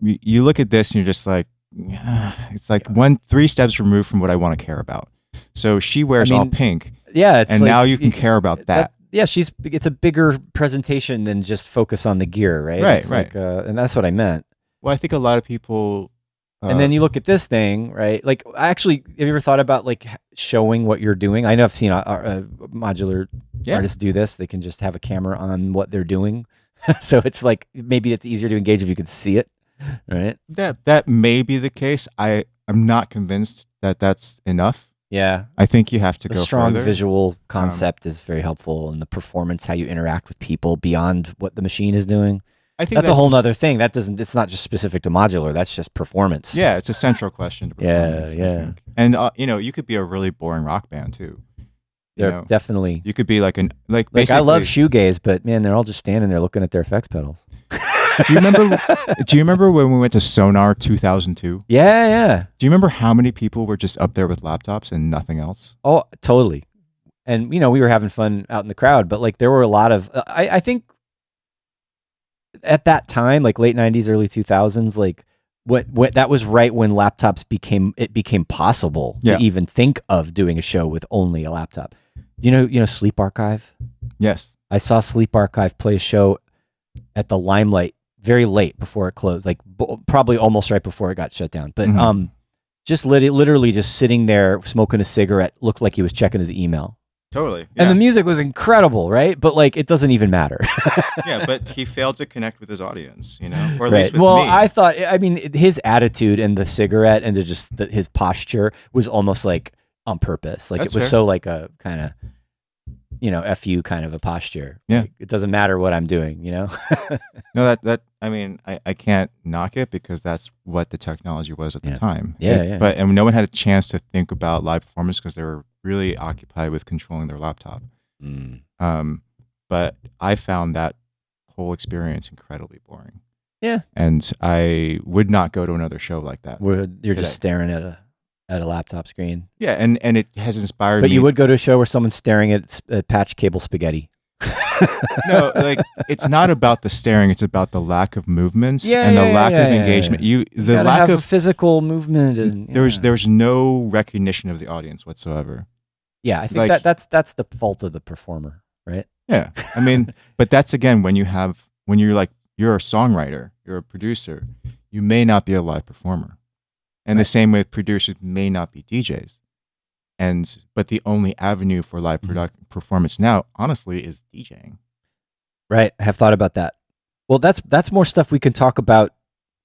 you look at this and you're just like, it's like 3 steps removed from what I want to care about. So she wears all pink. Yeah, it's and like, now you can care about that. It's a bigger presentation than just focus on the gear, right? Right. Like, and that's what I meant. Well, I think a lot of people. And then you look at this thing, right? Like, actually, have you ever thought about like showing what you're doing? I know I've seen modular artists do this. They can just have a camera on what they're doing, so it's like maybe it's easier to engage if you can see it, right? That may be the case. I'm not convinced that that's enough. Yeah, I think you have to go strong further. Visual concept is very helpful, and the performance, how you interact with people beyond what the machine is doing. I think that's a whole nother thing. It's not just specific to modular. That's just performance. Yeah, it's a central question to performance. Yeah. And you could be a really boring rock band too. Definitely. You could be like I love shoegaze, but man, they're all just standing there looking at their effects pedals. Do you remember when we went to Sonar 2002? Yeah. Do you remember how many people were just up there with laptops and nothing else? Oh, totally. And we were having fun out in the crowd, but like there were a lot of I think at that time, like late 90s, early 2000s, like what that was right when laptops became possible to even think of doing a show with only a laptop. You know Sleep Archive? Yes. I saw Sleep Archive play a show at the Limelight very late before it closed, like probably almost right before it got shut down. But just literally just sitting there smoking a cigarette, looked like he was checking his email. Totally. Yeah. And the music was incredible, right? But like, it doesn't even matter. Yeah, but he failed to connect with his audience, you know, or at right. least with well, me. I thought, I mean, his attitude and the cigarette and his posture was almost like on purpose. Like That's it was fair. so like a kind of, you know, F you kind of a posture. Yeah. Like, it doesn't matter what I'm doing, you know? No, that I mean, I can't knock it because that's what the technology was at the time. Yeah. But and no one had a chance to think about live performance because they were really occupied with controlling their laptop. But I found that whole experience incredibly boring. Yeah. And I would not go to another show like that. Where you're today. just staring at a laptop screen. Yeah, and it has inspired But me. you would go to a show where someone's staring at patch cable spaghetti. No, like it's not about the staring; it's about the lack of movements and the lack of engagement. You The gotta lack have of physical movement, and there's no recognition of the audience whatsoever. yeah, I think like- that's the fault of the performer, right? Yeah, I mean, but that's again when you're a songwriter, you're a producer, you may not be a live performer, and the same way producers may not be DJs. But the only avenue for live performance now, honestly, is DJing. Right. I have thought about that. Well, that's more stuff we can talk about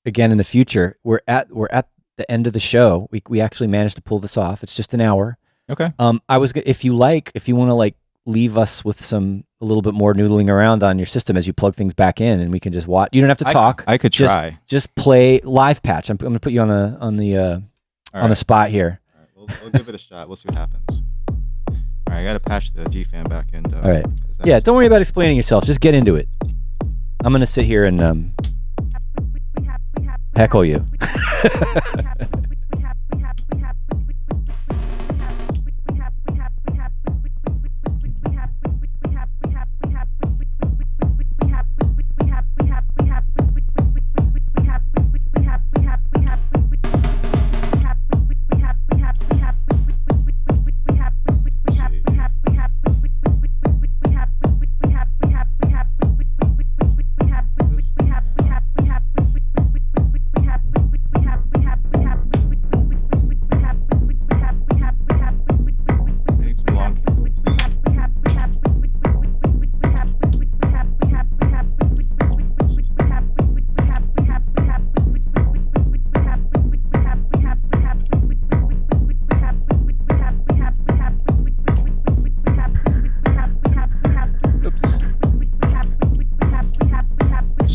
again in the future. We're at the end of the show. We actually managed to pull this off. It's just an hour. Okay. If you want to like leave us with a little bit more noodling around on your system as you plug things back in, and we can just watch. You don't have to talk. I could try. Just play live patch. I'm going to put you on the spot here. We'll give it a shot. We'll see what happens. All right, I got to patch the DFAN back in. All right. Yeah, don't worry about explaining yourself. Just get into it. I'm going to sit here and heckle you.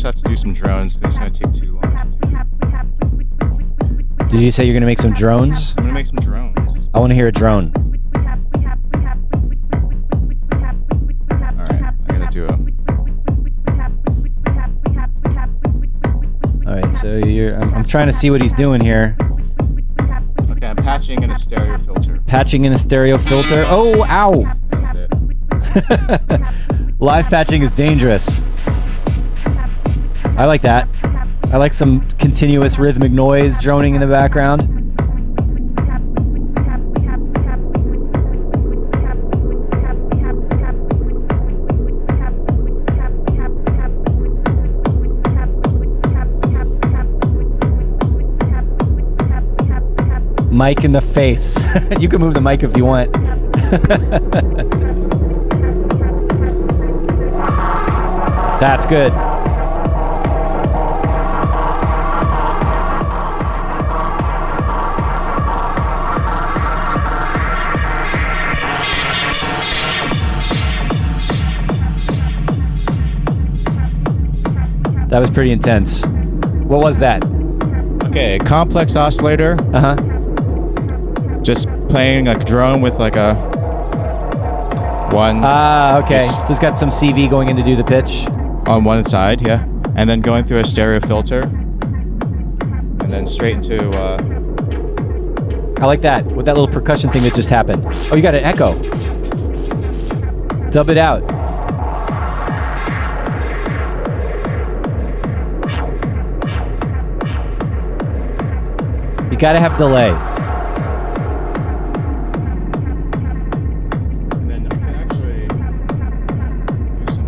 Have to do some drones because it's going to take too long to do. Did you say you're going to make some drones? I'm going to make some drones. I want to hear a drone. All right, I got to do All right, so I'm trying to see what he's doing here. Okay, I'm patching in a stereo filter. Patching in a stereo filter. Oh, ow. That was it. Live patching is dangerous. I like that. I like some continuous rhythmic noise droning in the background. Mic in the face. You can move the mic if you want. That's good. That was pretty intense. What was that? Okay, complex oscillator. Uh-huh. Just playing a drone with like a one Okay. So it's got some CV going in to do the pitch. on one side, yeah. And then going through a stereo filter. And then straight into I like that, with that little percussion thing that just happened. Oh, you got an echo. Dub it out. You gotta have delay. and then I can actually do some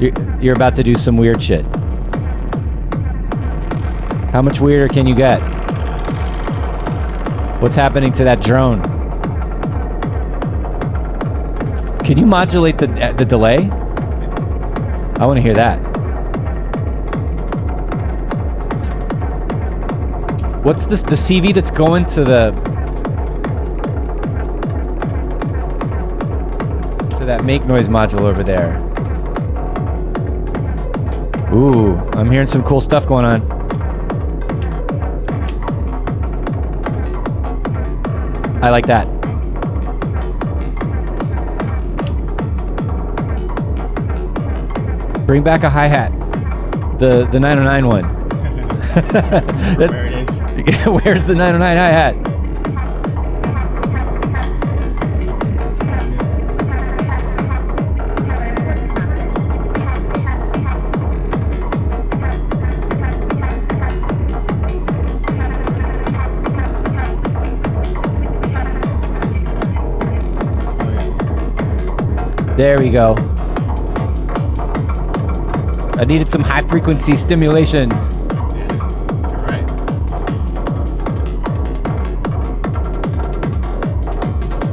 You're about to do some weird shit. How much weirder can you get? What's happening to that drone? Can you modulate the delay? I want to hear that. What's this? The CV that's going to that make noise module over there. Ooh, I'm hearing some cool stuff going on. I like that. Bring back a hi-hat. The 909 one. Where it is. Where's the 909 hi-hat? There we go. I needed some high frequency stimulation. You're right.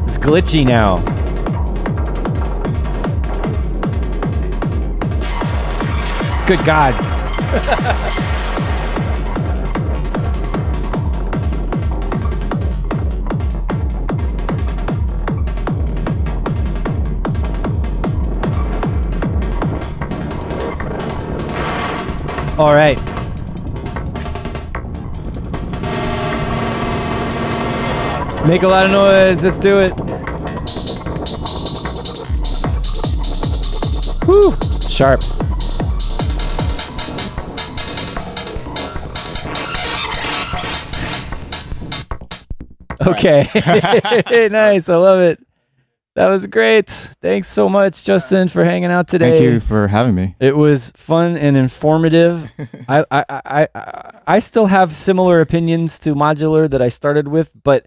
It's glitchy now. Good God. All right. Make a lot of noise. Let's do it. Woo! Sharp. Okay. Nice. I love it. That was great. Thanks so much, Justin, for hanging out today. Thank you for having me. It was fun and informative. I still have similar opinions to Modular that I started with, but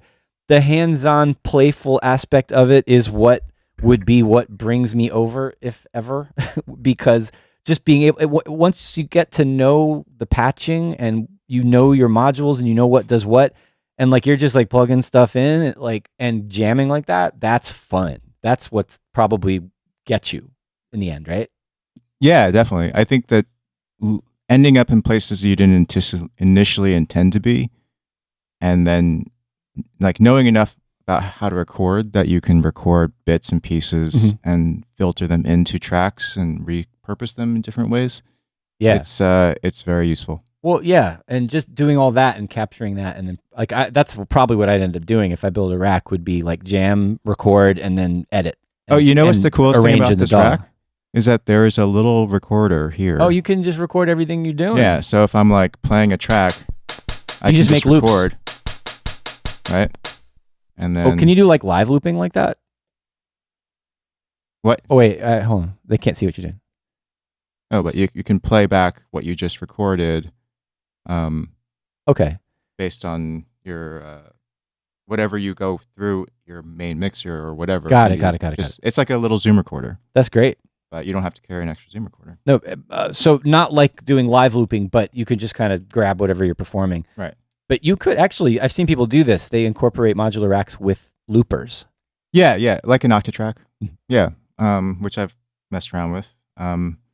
the hands-on, playful aspect of it is what would be what brings me over, if ever, because just being able, once you get to know the patching and you know your modules and you know what does what, and like you're just like plugging stuff in, like, and jamming like that, that's fun. That's what's probably gets you in the end, right? Yeah, definitely. I think that ending up in places you didn't initially intend to be, and then like knowing enough about how to record that you can record bits and pieces and filter them into tracks and repurpose them in different ways. Yeah, it's very useful. Well, yeah, and just doing all that and capturing that, and then like that's probably what I'd end up doing if I build a rack would be like jam, record, and then edit. And, you know what's the coolest thing about this rack? Is that there is a little recorder here. Oh, you can just record everything you're doing. Yeah, so if I'm like playing a track, I can just make record, loops. Right? And then can you do like live looping like that? What? Oh wait, hold on. They can't see what you're doing. Oh, but you can play back what you just recorded. Okay. Based on your whatever you go through your main mixer or whatever. Got it. It's like a little Zoom recorder. That's great. But you don't have to carry an extra Zoom recorder. No, so not like doing live looping, but you could just kind of grab whatever you're performing. Right. But you could actually, I've seen people do this. They incorporate modular racks with loopers. Yeah, like an Octatrack. Yeah, which I've messed around with.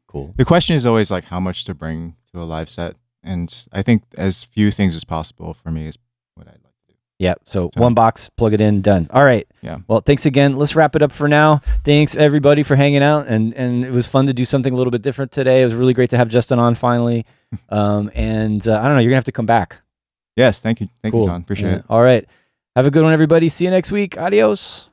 Cool. The question is always like how much to bring to a live set, and I think as few things as possible for me is what I'd like to do. Yeah, so one box, plug it in, done. All right. Yeah. Well, thanks again. Let's wrap it up for now. Thanks everybody for hanging out, and it was fun to do something a little bit different today. It was really great to have Justin on finally. And I don't know, you're gonna have to come back. Yes, thank you, John. Appreciate it. All right. Have a good one, everybody. See you next week. Adios.